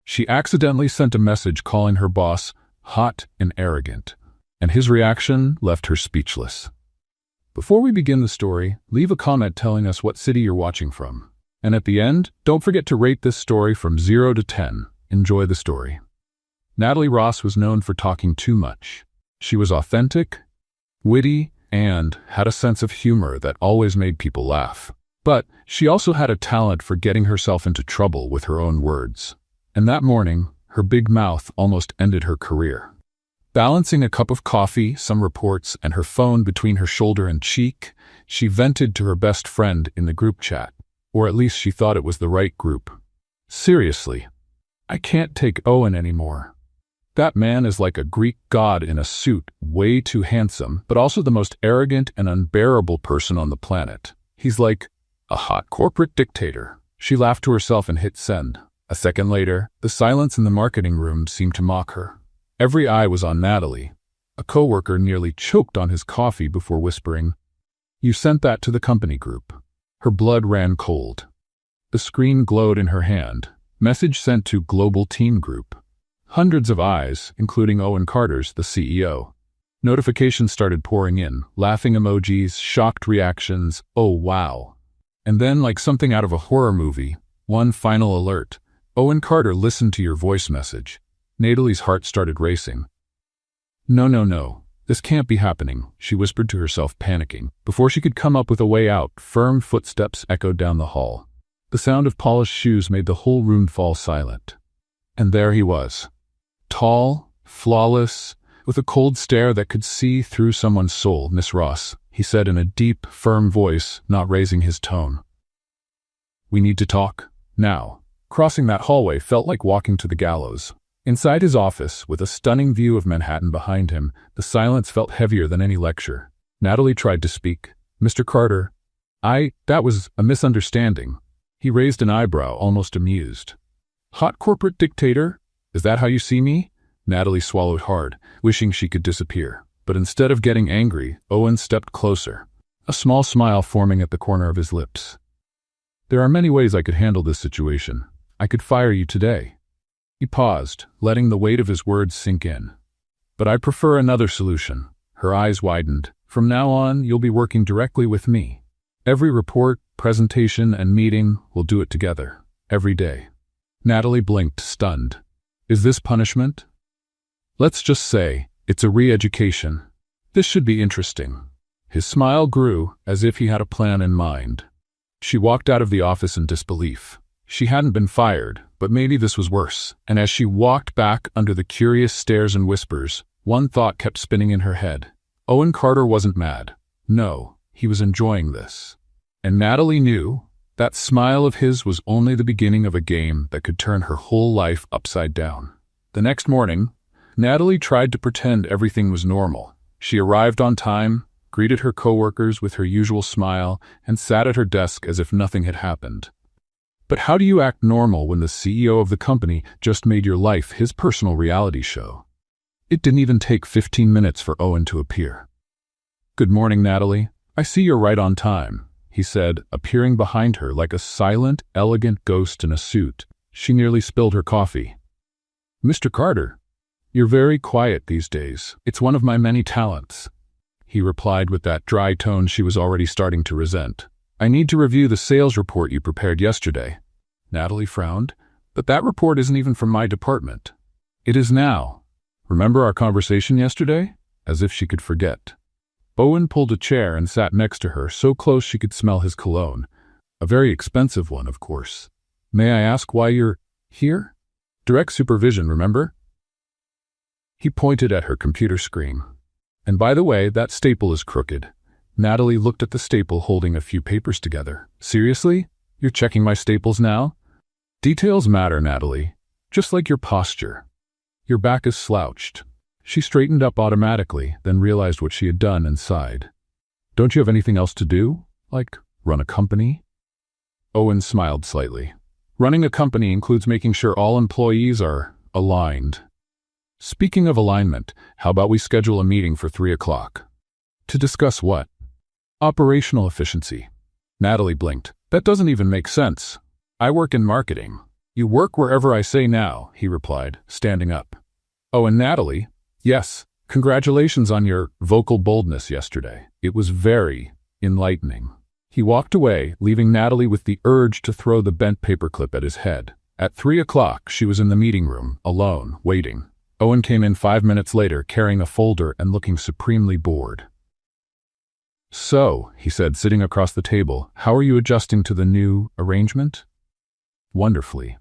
She accidentally sent a message calling her boss hot and arrogant, and his reaction left her speechless. Before we begin the story, leave a comment telling us what city you're watching from. And at the end, don't forget to rate this story from 0 to 10. Enjoy the story. Natalie Ross was known for talking too much. She was authentic, witty, and had a sense of humor that always made people laugh. But she also had a talent for getting herself into trouble with her own words. And that morning, her big mouth almost ended her career. Balancing a cup of coffee, some reports, and her phone between her shoulder and cheek, she vented to her best friend in the group chat. Or at least she thought it was the right group. Seriously, I can't take Owen anymore. That man is like a Greek god in a suit, way too handsome, but also the most arrogant and unbearable person on the planet. He's like a hot corporate dictator. She laughed to herself and hit send. A second later, the silence in the marketing room seemed to mock her. Every eye was on Natalie. A coworker nearly choked on his coffee before whispering, "You sent that to the company group." Her blood ran cold. The screen glowed in her hand. Message sent to Global Team Group. Hundreds of eyes, including Owen Carter's, the CEO. Notifications started pouring in, laughing emojis, shocked reactions, "Oh wow." And then, like something out of a horror movie, one final alert. "Owen Carter listened to your voice message." Natalie's heart started racing. No, this can't be happening," she whispered to herself, panicking. Before she could come up with a way out, firm footsteps echoed down the hall. The sound of polished shoes made the whole room fall silent. And there he was. Tall, flawless, with a cold stare that could see through someone's soul. "Miss Ross," he said in a deep, firm voice, not raising his tone. "We need to talk, now." Crossing that hallway felt like walking to the gallows. Inside his office, with a stunning view of Manhattan behind him, the silence felt heavier than any lecture. Natalie tried to speak. "Mr. Carter, that was a misunderstanding." He raised an eyebrow, almost amused. "Hot corporate dictator? Is that how you see me?" Natalie swallowed hard, wishing she could disappear. But instead of getting angry, Owen stepped closer, a small smile forming at the corner of his lips. "There are many ways I could handle this situation. I could fire you today." He paused, letting the weight of his words sink in. "But I prefer another solution." Her eyes widened. "From now on, you'll be working directly with me. Every report, presentation, and meeting, we'll do it together. Every day." Natalie blinked, stunned. "Is this punishment?" "Let's just say, it's a re-education. This should be interesting." His smile grew, as if he had a plan in mind. She walked out of the office in disbelief. She hadn't been fired, but maybe this was worse. And as she walked back under the curious stares and whispers, one thought kept spinning in her head. Owen Carter wasn't mad. No, he was enjoying this. And Natalie knew that smile of his was only the beginning of a game that could turn her whole life upside down. The next morning, Natalie tried to pretend everything was normal. She arrived on time, greeted her coworkers with her usual smile, and sat at her desk as if nothing had happened. But how do you act normal when the CEO of the company just made your life his personal reality show? It didn't even take 15 minutes for Owen to appear. "Good morning, Natalie. I see you're right on time," he said, appearing behind her like a silent, elegant ghost in a suit. She nearly spilled her coffee. "Mr. Carter, you're very quiet these days. It's one of my many talents," he replied with that dry tone she was already starting to resent. "I need to review the sales report you prepared yesterday." Natalie frowned. "But that report isn't even from my department." "It is now. Remember our conversation yesterday?" As if she could forget. Owen pulled a chair and sat next to her, so close she could smell his cologne. A very expensive one, of course. "May I ask why you're here?" "Direct supervision, remember?" He pointed at her computer screen. "And by the way, that staple is crooked." Natalie looked at the staple holding a few papers together. "Seriously? You're checking my staples now?" "Details matter, Natalie. Just like your posture. Your back is slouched." She straightened up automatically, then realized what she had done and sighed. "Don't you have anything else to do? Like, run a company?" Owen smiled slightly. "Running a company includes making sure all employees are aligned." "Speaking of alignment, how about we schedule a meeting for 3 o'clock? "To discuss what?" "Operational efficiency." Natalie blinked. "That doesn't even make sense. I work in marketing. You work wherever I say now, he replied, standing up. Oh, and Natalie, yes, congratulations on your vocal boldness yesterday. It was very enlightening. He walked away, leaving Natalie with the urge to throw the bent paperclip at his head. At 3 o'clock, she was in the meeting room, alone, waiting. Owen came in 5 minutes later, carrying a folder and looking supremely bored. So, he said, sitting across the table, how are you adjusting to the new arrangement? Wonderfully.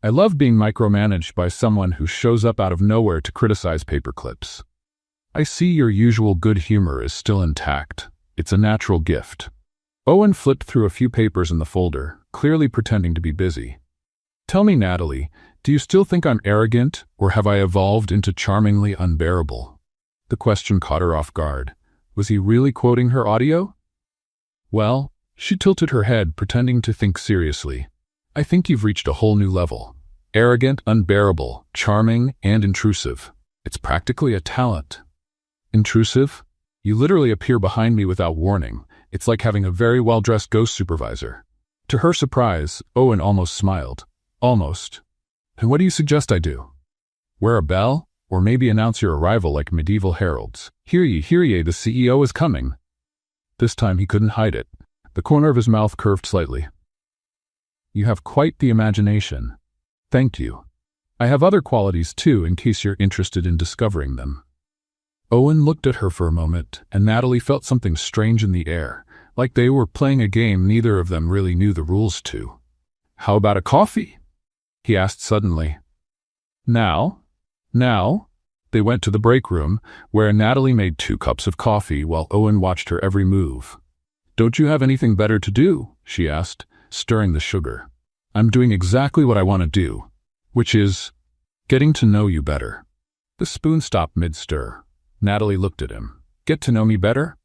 I love being micromanaged by someone who shows up out of nowhere to criticize paperclips. I see your usual good humor is still intact. It's a natural gift. Owen flipped through a few papers in the folder, clearly pretending to be busy. Tell me, Natalie, do you still think I'm arrogant, or have I evolved into charmingly unbearable? The question caught her off guard. Was he really quoting her audio? Well, she tilted her head, pretending to think seriously. I think you've reached a whole new level. Arrogant, unbearable, charming, and intrusive. It's practically a talent. Intrusive? You literally appear behind me without warning. It's like having a very well-dressed ghost supervisor. To her surprise, Owen almost smiled. Almost. And what do you suggest I do? Wear a bell? Or maybe announce your arrival like medieval heralds. Hear ye, the CEO is coming. This time he couldn't hide it. The corner of his mouth curved slightly. You have quite the imagination. Thank you. I have other qualities too, in case you're interested in discovering them. Owen looked at her for a moment, and Natalie felt something strange in the air, like they were playing a game neither of them really knew the rules to. How about a coffee? He asked suddenly. Now? They went to the break room, where Natalie made 2 cups of coffee while Owen watched her every move. Don't you have anything better to do? She asked, stirring the sugar. I'm doing exactly what I want to do, which is getting to know you better. The spoon stopped mid-stir. Natalie looked at him. Get to know me better?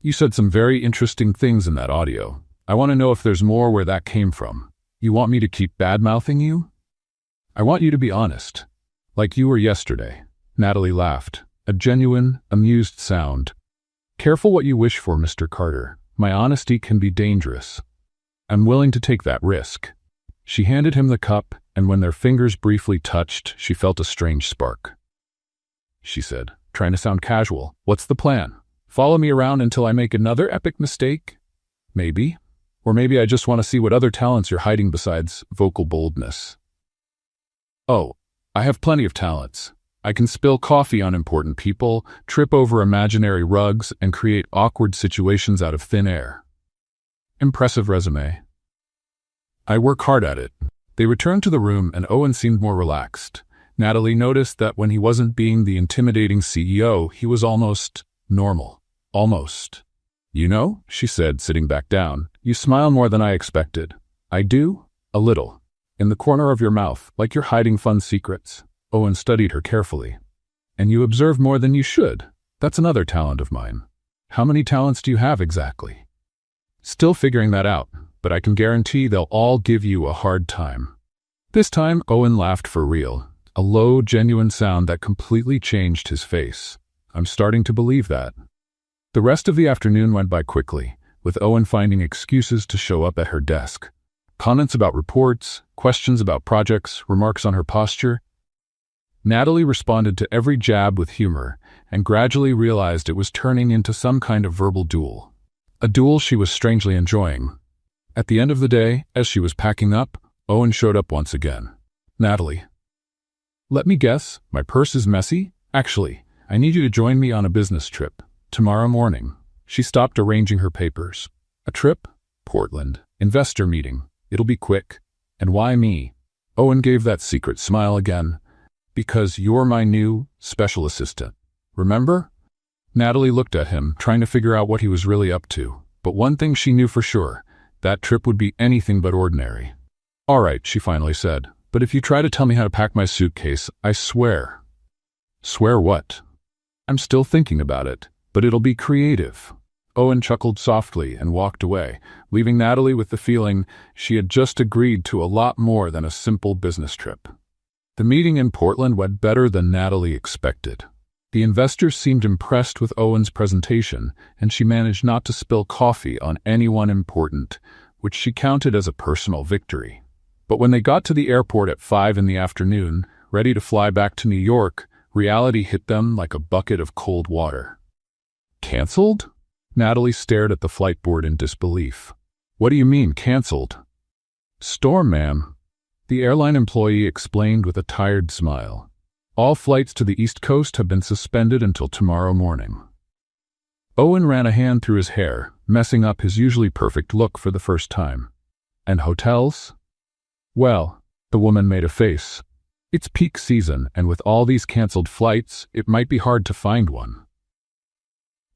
You said some very interesting things in that audio. I want to know if there's more where that came from. You want me to keep bad-mouthing you? I want you to be honest. Like you were yesterday. Natalie laughed, a genuine, amused sound. Careful what you wish for, Mr. Carter. My honesty can be dangerous. I'm willing to take that risk. She handed him the cup, and when their fingers briefly touched, she felt a strange spark. She said, trying to sound casual, what's the plan? Follow me around until I make another epic mistake? Maybe. Or maybe I just want to see what other talents you're hiding besides vocal boldness. Oh, I have plenty of talents. I can spill coffee on important people, trip over imaginary rugs, and create awkward situations out of thin air. Impressive resume. I work hard at it. They returned to the room and Owen seemed more relaxed. Natalie noticed that when he wasn't being the intimidating CEO, he was almost normal. Almost. You know, she said, sitting back down, you smile more than I expected. I do? A little. In the corner of your mouth, like you're hiding fun secrets. Owen studied her carefully. And you observe more than you should. That's another talent of mine. How many talents do you have exactly? Still figuring that out, but I can guarantee they'll all give you a hard time. This time, Owen laughed for real, a low, genuine sound that completely changed his face. I'm starting to believe that. The rest of the afternoon went by quickly, with Owen finding excuses to show up at her desk. Comments about reports, questions about projects, remarks on her posture. Natalie responded to every jab with humor, and gradually realized it was turning into some kind of verbal duel. A duel she was strangely enjoying. At the end of the day, as she was packing up, Owen showed up once again. Natalie. Let me guess, my purse is messy? Actually, I need you to join me on a business trip. Tomorrow morning. She stopped arranging her papers. A trip? Portland. Investor meeting. It'll be quick. And why me? Owen gave that secret smile again. Because you're my new special assistant. Remember? Natalie looked at him, trying to figure out what he was really up to. But one thing she knew for sure. That trip would be anything but ordinary. All right, she finally said. But if you try to tell me how to pack my suitcase, I swear. Swear what? I'm still thinking about it, but it'll be creative. Owen chuckled softly and walked away, leaving Natalie with the feeling she had just agreed to a lot more than a simple business trip. The meeting in Portland went better than Natalie expected. The investors seemed impressed with Owen's presentation, and she managed not to spill coffee on anyone important, which she counted as a personal victory. But when they got to the airport at 5 in the afternoon, ready to fly back to New York, reality hit them like a bucket of cold water. Canceled? Natalie stared at the flight board in disbelief. What do you mean, canceled? Storm, ma'am. The airline employee explained with a tired smile. All flights to the East Coast have been suspended until tomorrow morning. Owen ran a hand through his hair, messing up his usually perfect look for the first time. And hotels? Well, the woman made a face. It's peak season, and with all these canceled flights, it might be hard to find one.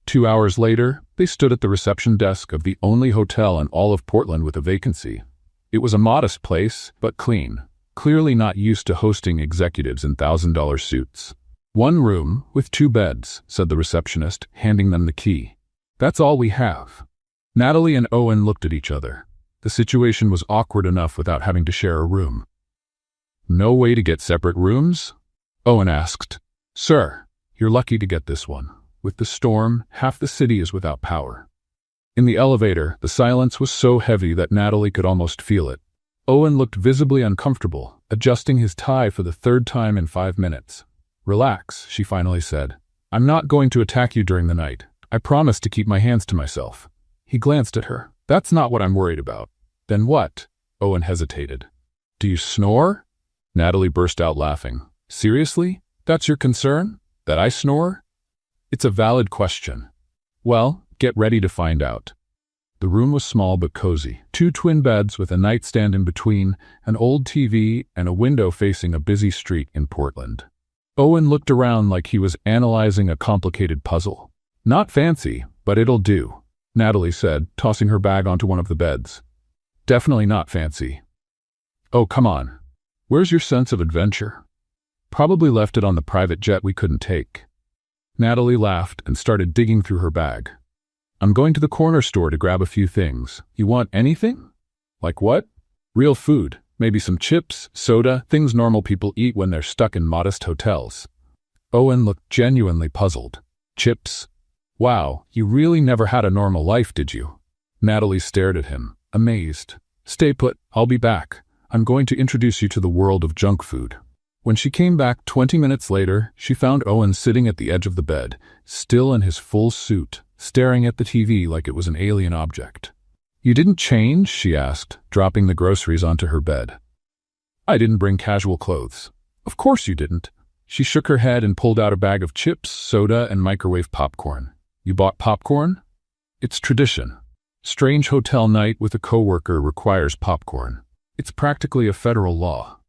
2 hours later, they stood at the reception desk of the only hotel in all of Portland with a vacancy. It was a modest place, but clean, clearly not used to hosting executives in $1,000 suits. 1 room with 2 beds, said the receptionist, handing them the key. That's all we have. Natalie and Owen looked at each other. The situation was awkward enough without having to share a room. No way to get separate rooms? Owen asked. Sir, you're lucky to get this one. With the storm, half the city is without power. In the elevator, the silence was so heavy that Natalie could almost feel it. Owen looked visibly uncomfortable, adjusting his tie for the 3rd time in 5 minutes. Relax, she finally said. I'm not going to attack you during the night. I promise to keep my hands to myself. He glanced at her. That's not what I'm worried about. Then what? Owen hesitated. Do you snore? Natalie burst out laughing. Seriously? That's your concern? That I snore? It's a valid question. Well, get ready to find out. The room was small but cozy. 2 twin beds with a nightstand in between, an old TV, and a window facing a busy street in Portland. Owen looked around like he was analyzing a complicated puzzle. Not fancy, but it'll do, Natalie said, tossing her bag onto one of the beds. Definitely not fancy. Oh, come on. Where's your sense of adventure? Probably left it on the private jet we couldn't take. Natalie laughed and started digging through her bag. I'm going to the corner store to grab a few things. You want anything? Like what? Real food. Maybe some chips, soda, things normal people eat when they're stuck in modest hotels. Owen looked genuinely puzzled. Chips? Wow, you really never had a normal life, did you? Natalie stared at him, amazed. Stay put, I'll be back. I'm going to introduce you to the world of junk food. When she came back 20 minutes later, she found Owen sitting at the edge of the bed, still in his full suit, staring at the TV like it was an alien object. You didn't change? She asked, dropping the groceries onto her bed. I didn't bring casual clothes. Of course you didn't. She shook her head and pulled out a bag of chips, soda, and microwave popcorn. You bought popcorn? It's tradition. Strange hotel night with a coworker requires popcorn. It's practically a federal law.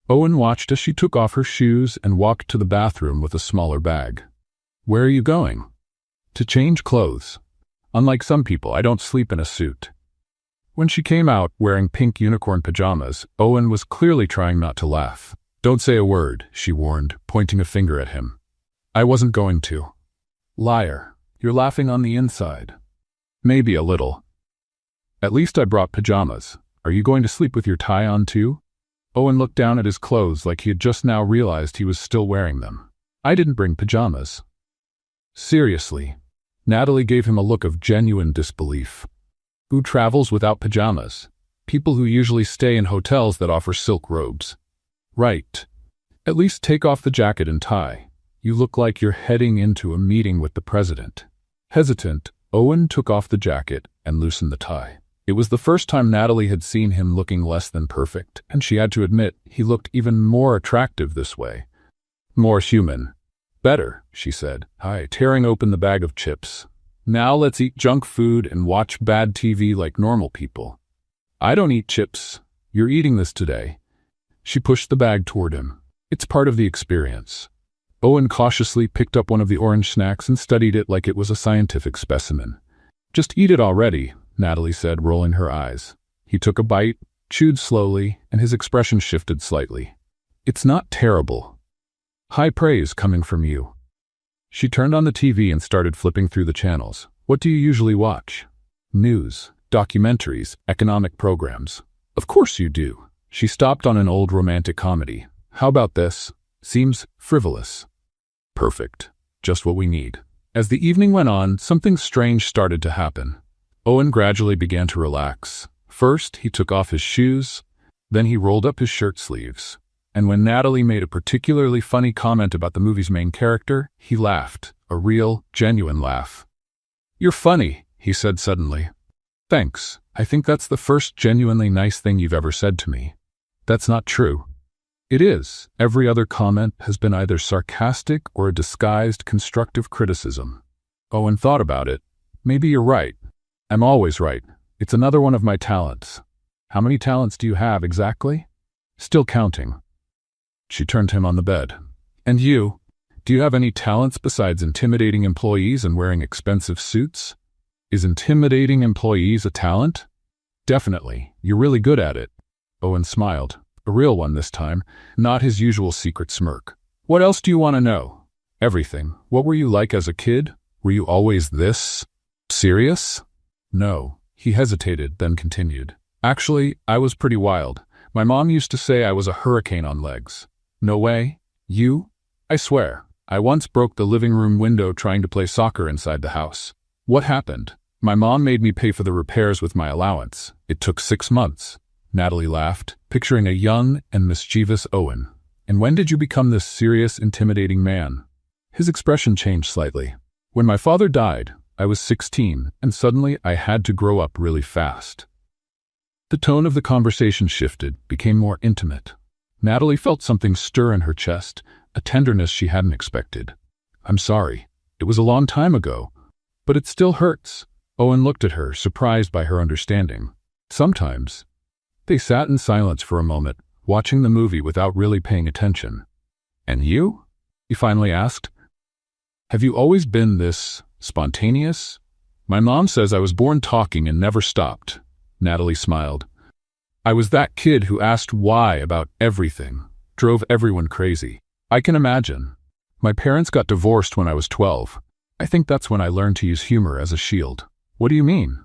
Owen watched as she took off her shoes and walked to the bathroom with a smaller bag. Where are you going? To change clothes. Unlike some people, I don't sleep in a suit. When she came out, wearing pink unicorn pajamas, Owen was clearly trying not to laugh. Don't say a word, she warned, pointing a finger at him. I wasn't going to. Liar. You're laughing on the inside. Maybe a little. At least I brought pajamas. Are you going to sleep with your tie on too? Owen looked down at his clothes like he had just now realized he was still wearing them. I didn't bring pajamas. Seriously. Natalie gave him a look of genuine disbelief. Who travels without pajamas? People who usually stay in hotels that offer silk robes. Right. At least take off the jacket and tie. You look like you're heading into a meeting with the president. Hesitant, Owen took off the jacket and loosened the tie. It was the first time Natalie had seen him looking less than perfect, and she had to admit he looked even more attractive this way. More human. Better, she said, tearing open the bag of chips. Now let's eat junk food and watch bad TV like normal people. I don't eat chips. You're eating this today. She pushed the bag toward him. It's part of the experience. Owen cautiously picked up one of the orange snacks and studied it like it was a scientific specimen. Just eat it already, Natalie said, rolling her eyes. He took a bite, chewed slowly, and his expression shifted slightly. It's not terrible. High praise coming from you. She turned on the TV and started flipping through the channels. What do you usually watch? News, documentaries, economic programs. Of course you do. She stopped on an old romantic comedy. How about this? Seems frivolous. Perfect. Just what we need. As the evening went on, something strange started to happen. Owen gradually began to relax. First, he took off his shoes. Then he rolled up his shirt sleeves. And when Natalie made a particularly funny comment about the movie's main character, he laughed, a real, genuine laugh. "You're funny," he said suddenly. "Thanks. I think that's the first genuinely nice thing you've ever said to me." "That's not true." "It is. Every other comment has been either sarcastic or a disguised constructive criticism." Owen thought about it. "Maybe you're right. I'm always right. It's another one of my talents." "How many talents do you have exactly?" "Still counting." She turned to him on the bed. "And you? Do you have any talents besides intimidating employees and wearing expensive suits?" "Is intimidating employees a talent?" "Definitely. You're really good at it." Owen smiled. A real one this time, not his usual secret smirk. "What else do you want to know?" "Everything. What were you like as a kid? Were you always this serious?" "No." He hesitated, then continued. "Actually, I was pretty wild. My mom used to say I was a hurricane on legs." "No way. You?" "I swear. I once broke the living room window trying to play soccer inside the house." "What happened?" "My mom made me pay for the repairs with my allowance. It took 6 months." Natalie laughed, picturing a young and mischievous Owen. "And when did you become this serious, intimidating man?" His expression changed slightly. "When my father died, I was 16, and suddenly I had to grow up really fast." The tone of the conversation shifted, became more intimate. Natalie felt something stir in her chest, a tenderness she hadn't expected. "I'm sorry. It was a long time ago. But it still hurts." Owen looked at her, surprised by her understanding. "Sometimes." They sat in silence for a moment, watching the movie without really paying attention. "And you?" he finally asked. "Have you always been this spontaneous?" "My mom says I was born talking and never stopped." Natalie smiled. "I was that kid who asked why about everything, drove everyone crazy. I can imagine. My parents got divorced when I was 12. I think that's when I learned to use humor as a shield." "What do you mean?"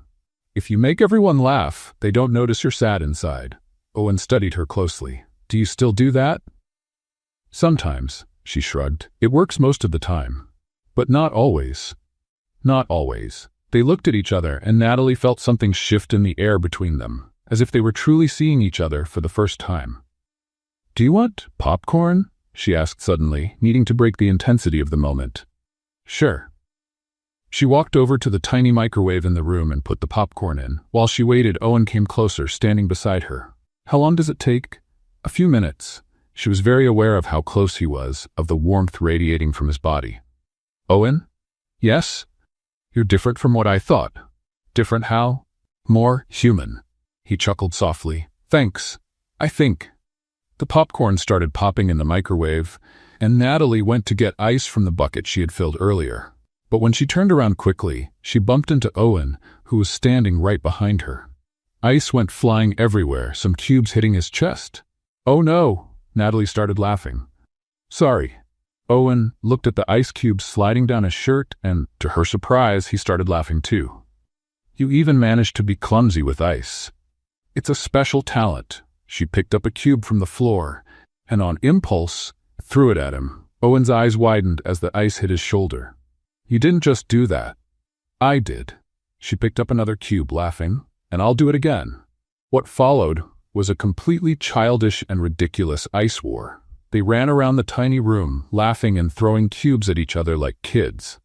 "If you make everyone laugh, they don't notice you're sad inside." Owen studied her closely. "Do you still do that?" "Sometimes," she shrugged. "It works most of the time. But not always." "Not always." They looked at each other, and Natalie felt something shift in the air between them, as if they were truly seeing each other for the first time. "Do you want popcorn?" she asked suddenly, needing to break the intensity of the moment. "Sure." She walked over to the tiny microwave in the room and put the popcorn in. While she waited, Owen came closer, standing beside her. "How long does it take?" "A few minutes." She was very aware of how close he was, of the warmth radiating from his body. "Owen?" "Yes?" "You're different from what I thought." "Different how?" "More human." He chuckled softly. "Thanks. I think." The popcorn started popping in the microwave, and Natalie went to get ice from the bucket she had filled earlier. But when she turned around quickly, she bumped into Owen, who was standing right behind her. Ice went flying everywhere, some cubes hitting his chest. "Oh no!" Natalie started laughing. "Sorry." Owen looked at the ice cubes sliding down his shirt, and, to her surprise, he started laughing too. "You even managed to be clumsy with ice." "It's a special talent." She picked up a cube from the floor, and on impulse, threw it at him. Owen's eyes widened as the ice hit his shoulder. "You didn't just do that." "I did." She picked up another cube, laughing, "and I'll do it again." What followed was a completely childish and ridiculous ice war. They ran around the tiny room, laughing and throwing cubes at each other like kids.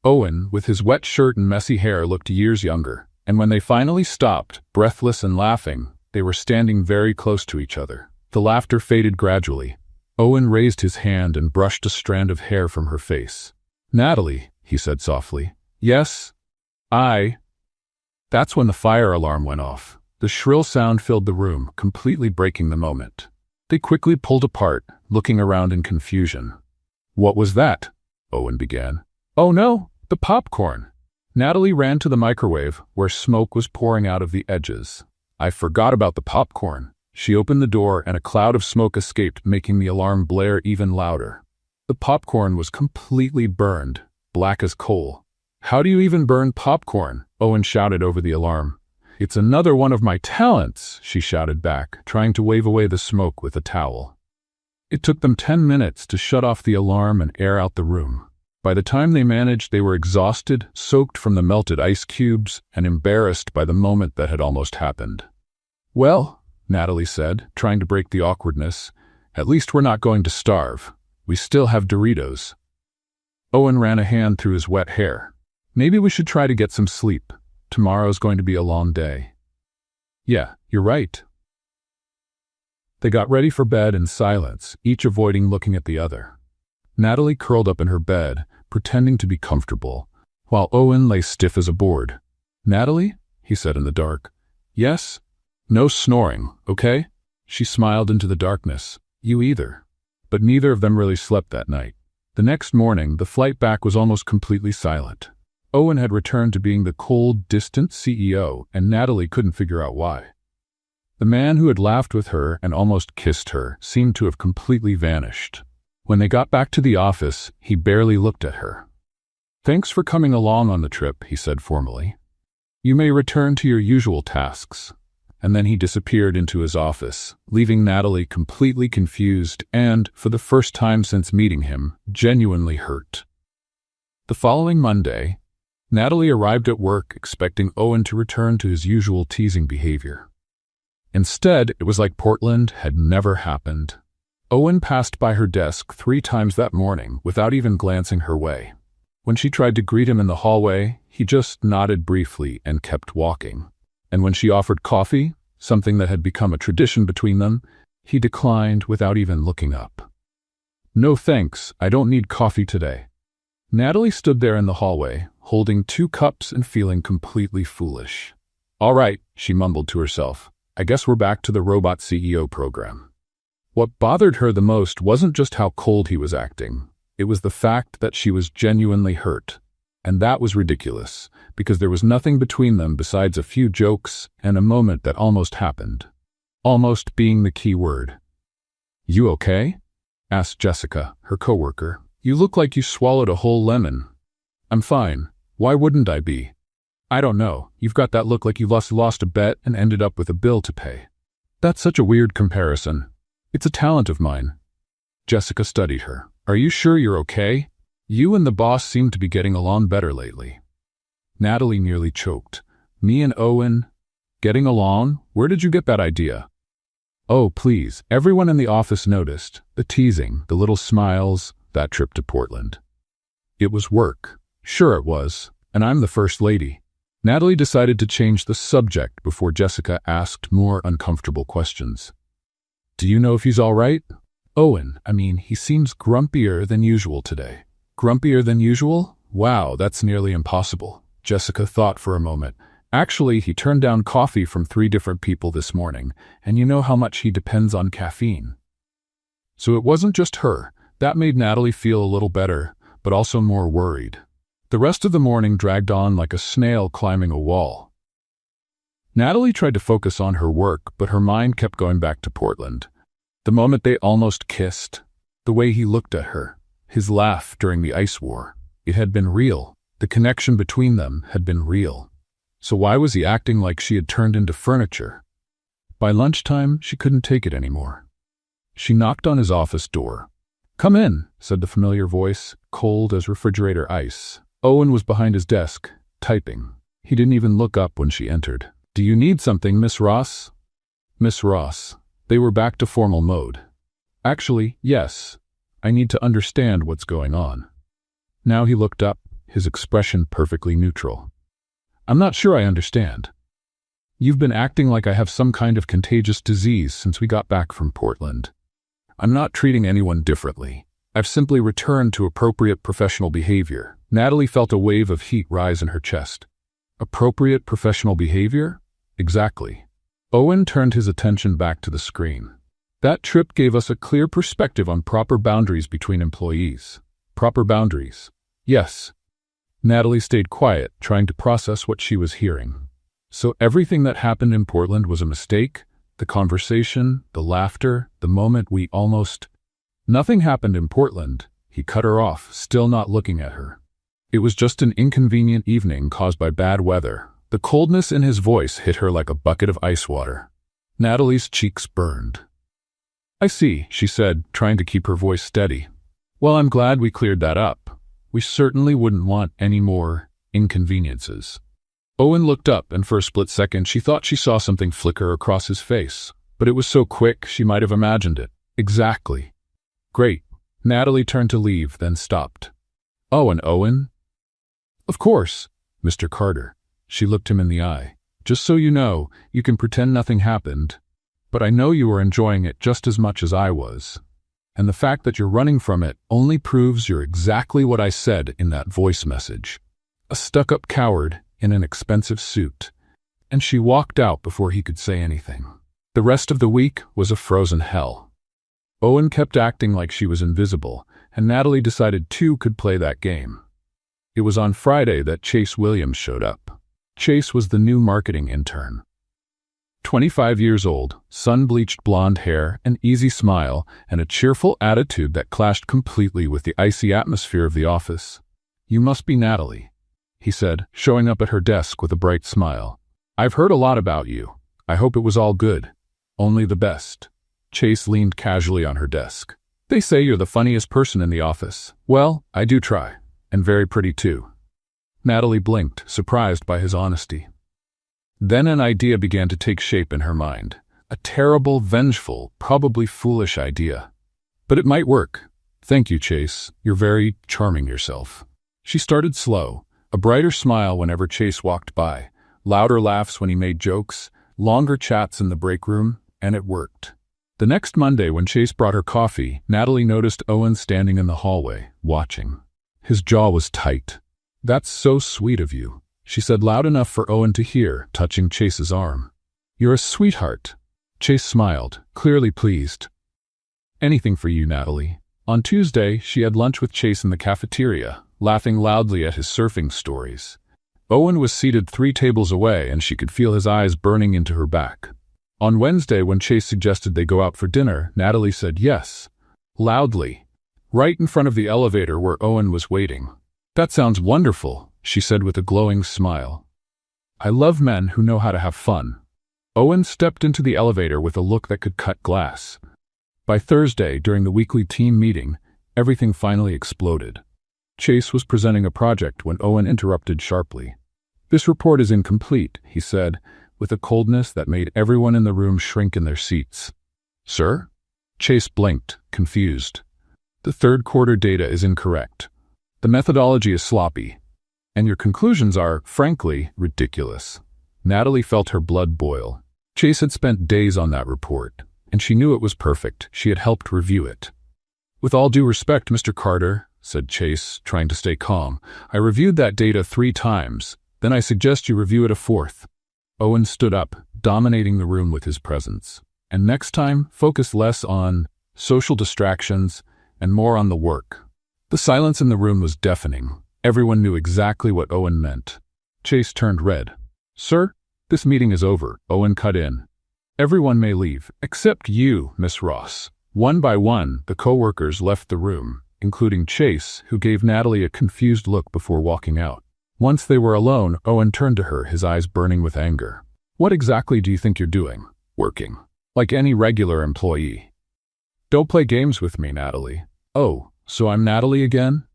Owen, with his wet shirt and messy hair, looked years younger, and when they finally stopped, breathless and laughing, they were standing very close to each other. The laughter faded gradually. Owen raised his hand and brushed a strand of hair from her face. "Natalie," he said softly. "Yes? I..." That's when the fire alarm went off. The shrill sound filled the room, completely breaking the moment. They quickly pulled apart, looking around in confusion. "What was that?" Owen began. "Oh no, the popcorn!" Natalie ran to the microwave, where smoke was pouring out of the edges. "I forgot about the popcorn." She opened the door, and a cloud of smoke escaped, making the alarm blare even louder. The popcorn was completely burned, black as coal. "How do you even burn popcorn?" Owen shouted over the alarm. "It's another one of my talents," she shouted back, trying to wave away the smoke with a towel. It took them 10 minutes to shut off the alarm and air out the room. By the time they managed, they were exhausted, soaked from the melted ice cubes, and embarrassed by the moment that had almost happened. "Well," Natalie said, trying to break the awkwardness. At least we're not going to starve. We still have Doritos. Owen ran a hand through his wet hair. Maybe we should try to get some sleep. Tomorrow's going to be a long day. Yeah, you're right. They got ready for bed in silence, each avoiding looking at the other. Natalie curled up in her bed, pretending to be comfortable, while Owen lay stiff as a board. "Natalie?" he said in the dark. "Yes? No snoring, okay?" She smiled into the darkness. "You either." But neither of them really slept that night. The next morning, the flight back was almost completely silent. Owen had returned to being the cold, distant CEO, and Natalie couldn't figure out why. The man who had laughed with her and almost kissed her seemed to have completely vanished. When they got back to the office, he barely looked at her. "Thanks for coming along on the trip," he said formally. "You may return to your usual tasks." And then he disappeared into his office, leaving Natalie completely confused and, for the first time since meeting him, genuinely hurt. The following Monday, Natalie arrived at work expecting Owen to return to his usual teasing behavior. Instead, it was like Portland had never happened. Owen passed by her desk 3 times that morning without even glancing her way. When she tried to greet him in the hallway, he just nodded briefly and kept walking. And when she offered coffee, something that had become a tradition between them, he declined without even looking up. "No thanks, I don't need coffee today." Natalie stood there in the hallway, holding 2 cups and feeling completely foolish. "All right," she mumbled to herself. "I guess we're back to the robot CEO program." What bothered her the most wasn't just how cold he was acting. It was the fact that she was genuinely hurt. And that was ridiculous, because there was nothing between them besides a few jokes and a moment that almost happened. Almost being the key word. "You okay?" asked Jessica, her coworker. "You look like you swallowed a whole lemon." "I'm fine. Why wouldn't I be?" "I don't know. You've got that look like you lost a bet and ended up with a bill to pay." "That's such a weird comparison." "It's a talent of mine." Jessica studied her. "Are you sure you're okay? You and the boss seem to be getting along better lately." Natalie nearly choked. "Me and Owen? Getting along? Where did you get that idea?" "Oh, please, everyone in the office noticed. The teasing, the little smiles, that trip to Portland." "It was work." "Sure it was. And I'm the first lady." Natalie decided to change the subject before Jessica asked more uncomfortable questions. "Do you know if he's all right?" "Owen, he seems grumpier than usual today." "Grumpier than usual? Wow, that's nearly impossible." Jessica thought for a moment. "Actually, he turned down coffee from 3 different people this morning, and you know how much he depends on caffeine." So it wasn't just her. That made Natalie feel a little better, but also more worried. The rest of the morning dragged on like a snail climbing a wall. Natalie tried to focus on her work, but her mind kept going back to Portland. The moment they almost kissed, the way he looked at her, his laugh during the ice war. It had been real. The connection between them had been real. So why was he acting like she had turned into furniture? By lunchtime, she couldn't take it anymore. She knocked on his office door. "Come in," said the familiar voice, cold as refrigerator ice. Owen was behind his desk, typing. He didn't even look up when she entered. "Do you need something, Miss Ross?" Miss Ross. They were back to formal mode. "Actually, yes. I need to understand what's going on." Now he looked up, his expression perfectly neutral. "I'm not sure I understand. You've been acting like I have some kind of contagious disease since we got back from Portland." "I'm not treating anyone differently. I've simply returned to appropriate professional behavior." Natalie felt a wave of heat rise in her chest. Appropriate professional behavior? Exactly. Owen turned his attention back to the screen. "That trip gave us a clear perspective on proper boundaries between employees." "Proper boundaries?" "Yes." Natalie stayed quiet, trying to process what she was hearing. So everything that happened in Portland was a mistake? The conversation, the laughter, the moment we almost... Nothing happened in Portland. He cut her off, still not looking at her. It was just an inconvenient evening caused by bad weather. The coldness in his voice hit her like a bucket of ice water. Natalie's cheeks burned. "I see," she said, trying to keep her voice steady. "Well, I'm glad we cleared that up. We certainly wouldn't want any more inconveniences." Owen looked up, and for a split second she thought she saw something flicker across his face, But it was so quick she might have imagined it. Exactly. Great. Natalie turned to leave, then stopped. Oh, and Owen? Of course, Mr. Carter. She looked him in the eye. Just so you know, you can pretend nothing happened. But I know you are enjoying it just as much as I was. And the fact that you're running from it only proves you're exactly what I said in that voice message. A stuck-up coward in an expensive suit. And she walked out before he could say anything. The rest of the week was a frozen hell. Owen kept acting like she was invisible, and Natalie decided two could play that game. It was on Friday that Chase Williams showed up. Chase was the new marketing intern. 25 years old, sun-bleached blonde hair, an easy smile, and a cheerful attitude that clashed completely with the icy atmosphere of the office. "You must be Natalie," he said, showing up at her desk with a bright smile. "I've heard a lot about you. I hope it was all good. Only the best." Chase leaned casually on her desk. "They say you're the funniest person in the office. Well, I do try. And very pretty too." Natalie blinked, surprised by his honesty. Then an idea began to take shape in her mind. A terrible, vengeful, probably foolish idea. But it might work. "Thank you, Chase. You're very charming yourself." She started slow, a brighter smile whenever Chase walked by, louder laughs when he made jokes, longer chats in the break room, and it worked. The next Monday when Chase brought her coffee, Natalie noticed Owen standing in the hallway, watching. His jaw was tight. "That's so sweet of you," she said loud enough for Owen to hear, touching Chase's arm. "You're a sweetheart." Chase smiled, clearly pleased. "Anything for you, Natalie." On Tuesday, she had lunch with Chase in the cafeteria, laughing loudly at his surfing stories. Owen was seated 3 tables away, and she could feel his eyes burning into her back. On Wednesday, when Chase suggested they go out for dinner, Natalie said yes, loudly, right in front of the elevator where Owen was waiting. "That sounds wonderful," she said with a glowing smile. "I love men who know how to have fun." Owen stepped into the elevator with a look that could cut glass. By Thursday, during the weekly team meeting, everything finally exploded. Chase was presenting a project when Owen interrupted sharply. "This report is incomplete," he said, with a coldness that made everyone in the room shrink in their seats. "Sir?" Chase blinked, confused. "The third quarter data is incorrect. The methodology is sloppy. And your conclusions are, frankly, ridiculous." Natalie felt her blood boil. Chase had spent days on that report, and she knew it was perfect. She had helped review it. "With all due respect, Mr. Carter," said Chase, trying to stay calm, "I reviewed that data 3 times. Then I suggest you review it a 4th. Owen stood up, dominating the room with his presence. "And next time, focus less on social distractions and more on the work." The silence in the room was deafening. Everyone knew exactly what Owen meant. Chase turned red. "Sir, this meeting is over," Owen cut in. "Everyone may leave, except you, Miss Ross." One by one, the co-workers left the room, including Chase, who gave Natalie a confused look before walking out. Once they were alone, Owen turned to her, his eyes burning with anger. "What exactly do you think you're doing? Working. Like any regular employee." "Don't play games with me, Natalie." "Oh, so I'm Natalie again?"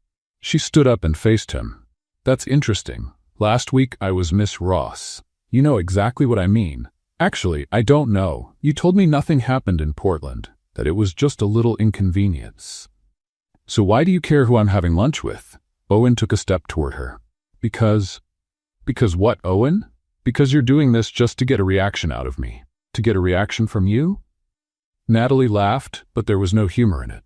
She stood up and faced him. "That's interesting. Last week I was Miss Ross. You know exactly what I mean." "Actually, I don't know. You told me nothing happened in Portland, that it was just a little inconvenience." "So why do you care who I'm having lunch with?" Owen took a step toward her. Because what, Owen? Because you're doing this just to get a reaction out of me. To get a reaction from you?" Natalie laughed, but there was no humor in it.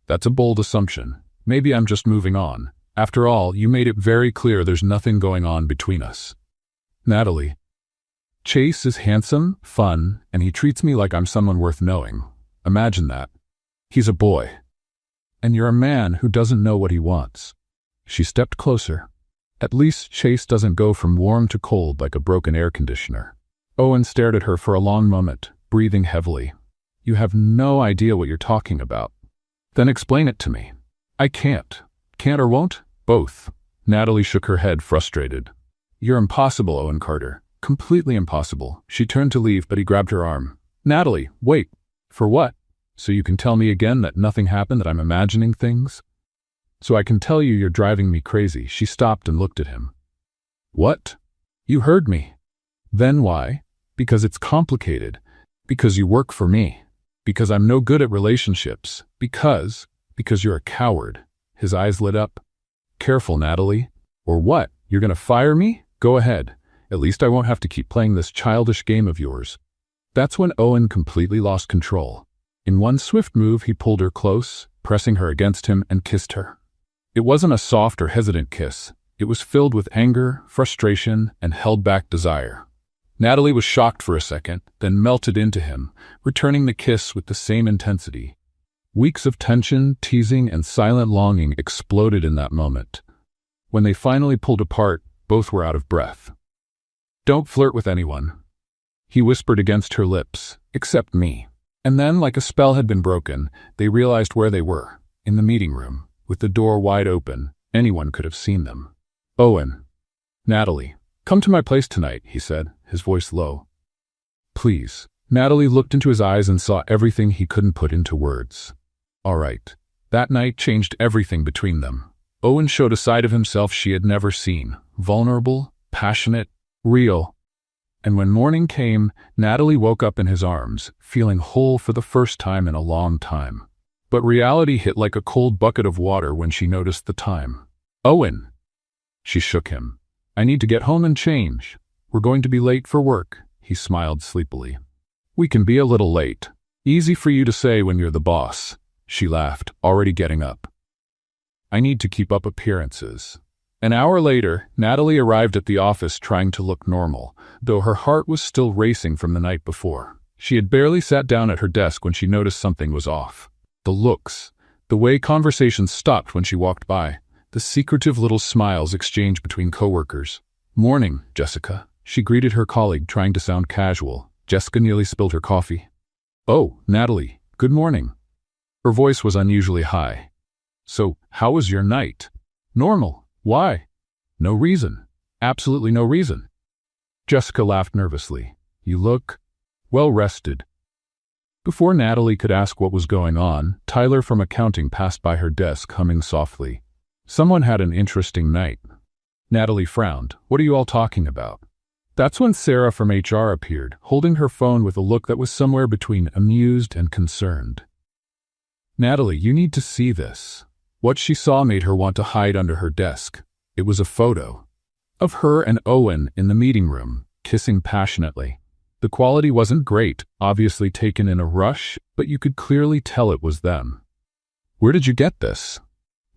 "That's a bold assumption. Maybe I'm just moving on. After all, you made it very clear there's nothing going on between us." "Natalie, Chase is handsome, fun, and he treats me like I'm someone worth knowing. Imagine that. He's a boy. And you're a man who doesn't know what he wants." She stepped closer. "At least Chase doesn't go from warm to cold like a broken air conditioner." Owen stared at her for a long moment, breathing heavily. "You have no idea what you're talking about." "Then explain it to me." "I can't. Can't or won't? Both." Natalie shook her head, frustrated. "You're impossible, Owen Carter. Completely impossible." She turned to leave, but he grabbed her arm. "Natalie, wait. For what? So you can tell me again that nothing happened, that I'm imagining things?" "So I can tell you you're driving me crazy." She stopped and looked at him. "What?" "You heard me." "Then why?" "Because it's complicated. Because you work for me. Because I'm no good at relationships. Because you're a coward. His eyes lit up. Careful, Natalie. Or what? You're gonna fire me? Go ahead. At least I won't have to keep playing this childish game of yours. That's when Owen completely lost control. In one swift move, he pulled her close, pressing her against him, and kissed her. It wasn't a soft or hesitant kiss. It was filled with anger, frustration, and held-back desire. Natalie was shocked for a second, then melted into him, returning the kiss with the same intensity. Weeks of tension, teasing, and silent longing exploded in that moment. When they finally pulled apart, both were out of breath. "Don't flirt with anyone," he whispered against her lips, "except me." And then, like a spell had been broken, they realized where they were, in the meeting room, with the door wide open. Anyone could have seen them. "Owen. Natalie. Come to my place tonight," he said, his voice low. "Please." Natalie looked into his eyes and saw everything he couldn't put into words. All right. That night changed everything between them. Owen showed a side of himself she had never seen, vulnerable, passionate, real. And when morning came, Natalie woke up in his arms, feeling whole for the first time in a long time. But reality hit like a cold bucket of water when she noticed the time. "Owen!" She shook him. "I need to get home and change. We're going to be late for work." He smiled sleepily. "We can be a little late. Easy for you to say when you're the boss." She laughed, already getting up. "I need to keep up appearances." An hour later, Natalie arrived at the office trying to look normal, though her heart was still racing from the night before. She had barely sat down at her desk when she noticed something was off. The looks, the way conversations stopped when she walked by, the secretive little smiles exchanged between coworkers. "Morning, Jessica," she greeted her colleague, trying to sound casual. Jessica nearly spilled her coffee. "Oh, Natalie, good morning." Her voice was unusually high. "So, how was your night?" "Normal. Why?" "No reason. Absolutely no reason." Jessica laughed nervously. "You look well rested." Before Natalie could ask what was going on, Tyler from accounting passed by her desk, humming softly. "Someone had an interesting night." Natalie frowned. "What are you all talking about?" That's when Sarah from HR appeared, holding her phone with a look that was somewhere between amused and concerned. "Natalie, you need to see this." What she saw made her want to hide under her desk. It was a photo of her and Owen in the meeting room, kissing passionately. The quality wasn't great, obviously taken in a rush, but you could clearly tell it was them. "Where did you get this?"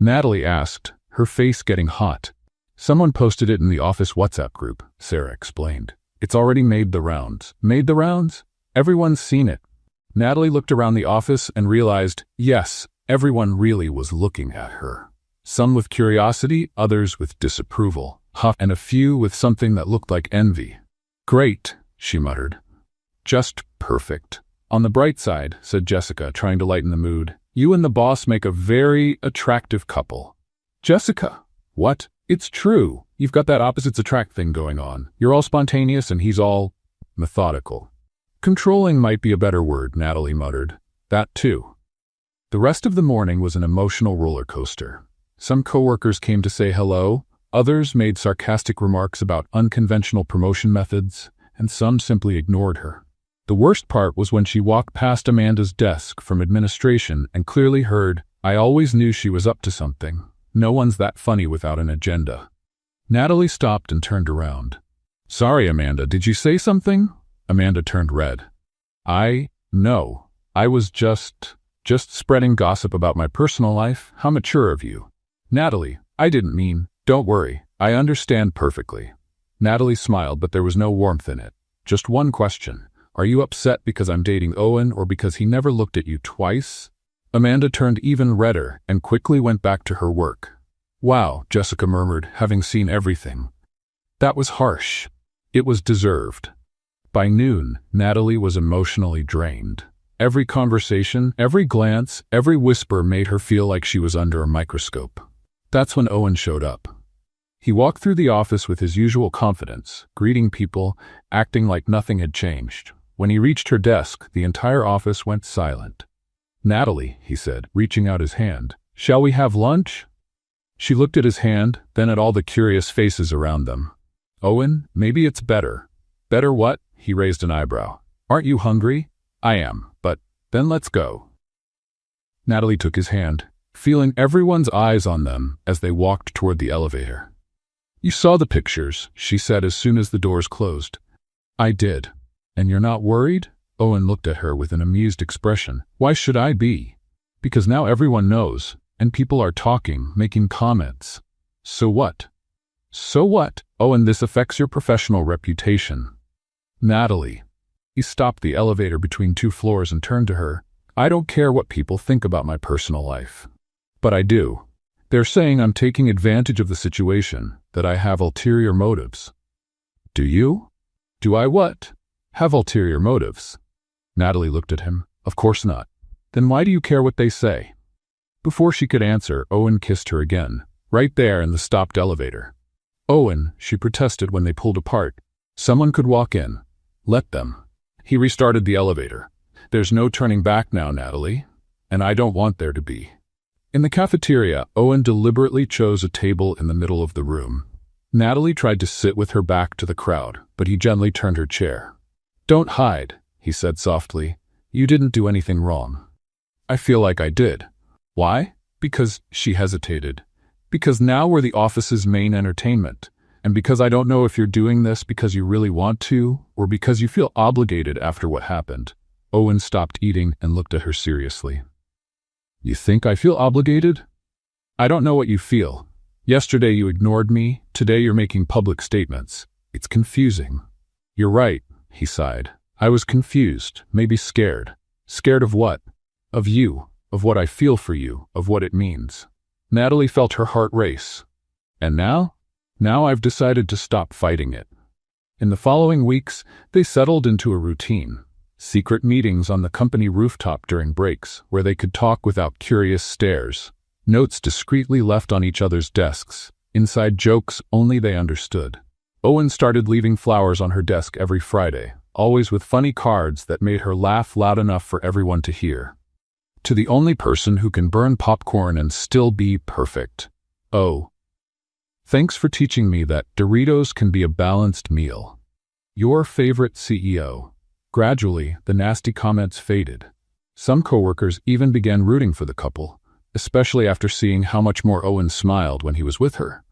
Natalie asked, her face getting hot. "Someone posted it in the office WhatsApp group," Sarah explained. "It's already made the rounds." "Made the rounds? Everyone's seen it." Natalie looked around the office and realized, yes, everyone really was looking at her. Some with curiosity, others with disapproval, and a few with something that looked like envy. "Great," she muttered. "Just perfect." "On the bright side," said Jessica, trying to lighten the mood, "you and the boss make a very attractive couple." "Jessica, what? It's true. You've got that opposites attract thing going on. You're all spontaneous and he's all methodical." "Controlling might be a better word," Natalie muttered. "That too." The rest of the morning was an emotional roller coaster. Some coworkers came to say hello, others made sarcastic remarks about unconventional promotion methods, and some simply ignored her. The worst part was when she walked past Amanda's desk from administration and clearly heard, "I always knew she was up to something. No one's that funny without an agenda." Natalie stopped and turned around. "Sorry, Amanda, did you say something?" Amanda turned red. No, I was just spreading gossip about my personal life. How mature of you." "Natalie, I didn't mean." "Don't worry, I understand perfectly." Natalie smiled, but there was no warmth in it. "Just one question. Are you upset because I'm dating Owen or because he never looked at you twice?" Amanda turned even redder and quickly went back to her work. "Wow," Jessica murmured, having seen everything. "That was harsh. It was deserved." By noon, Natalie was emotionally drained. Every conversation, every glance, every whisper made her feel like she was under a microscope. That's when Owen showed up. He walked through the office with his usual confidence, greeting people, acting like nothing had changed. When he reached her desk, the entire office went silent. "Natalie," he said, reaching out his hand, "shall we have lunch?" She looked at his hand, then at all the curious faces around them. "Owen, maybe it's better." "Better what?" He raised an eyebrow. "Aren't you hungry?" I am, but then let's go. Natalie took his hand, feeling everyone's eyes on them as they walked toward the elevator. You saw the pictures, she said as soon as the doors closed. I did. And you're not worried? Owen looked at her with an amused expression. Why should I be? Because now everyone knows, and people are talking, making comments. So what? So what? Owen, this affects your professional reputation. Natalie. He stopped the elevator between 2 floors and turned to her. I don't care what people think about my personal life. But I do. They're saying I'm taking advantage of the situation, that I have ulterior motives. Do you? Do I what? Have ulterior motives? Natalie looked at him. Of course not. Then why do you care what they say? Before she could answer, Owen kissed her again, right there in the stopped elevator. Owen, she protested when they pulled apart. Someone could walk in. Let them. He restarted the elevator. There's no turning back now, Natalie, and I don't want there to be. In the cafeteria, Owen deliberately chose a table in the middle of the room. Natalie tried to sit with her back to the crowd, but he gently turned her chair. Don't hide, he said softly. You didn't do anything wrong. I feel like I did. Why? Because, she hesitated. Because now we're the office's main entertainment, and because I don't know if you're doing this because you really want to, or because you feel obligated after what happened. Owen stopped eating and looked at her seriously. You think I feel obligated? I don't know what you feel. Yesterday you ignored me, today you're making public statements. It's confusing. You're right, he sighed. I was confused, maybe scared. Scared of what? Of you, of what I feel for you, of what it means. Natalie felt her heart race. And now? Now I've decided to stop fighting it. In the following weeks, they settled into a routine. Secret meetings on the company rooftop during breaks, where they could talk without curious stares. Notes discreetly left on each other's desks. Inside jokes only they understood. Owen started leaving flowers on her desk every Friday, always with funny cards that made her laugh loud enough for everyone to hear. To the only person who can burn popcorn and still be perfect. Oh. Thanks for teaching me that Doritos can be a balanced meal. Your favorite CEO. Gradually, the nasty comments faded. Some coworkers even began rooting for the couple, especially after seeing how much more Owen smiled when he was with her.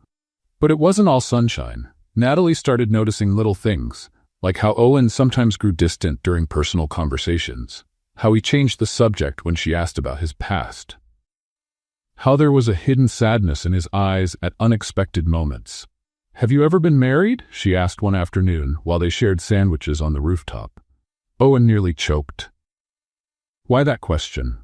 But it wasn't all sunshine. Natalie started noticing little things, like how Owen sometimes grew distant during personal conversations, how he changed the subject when she asked about his past, how there was a hidden sadness in his eyes at unexpected moments. Have you ever been married? She asked one afternoon while they shared sandwiches on the rooftop. Owen nearly choked. Why that question?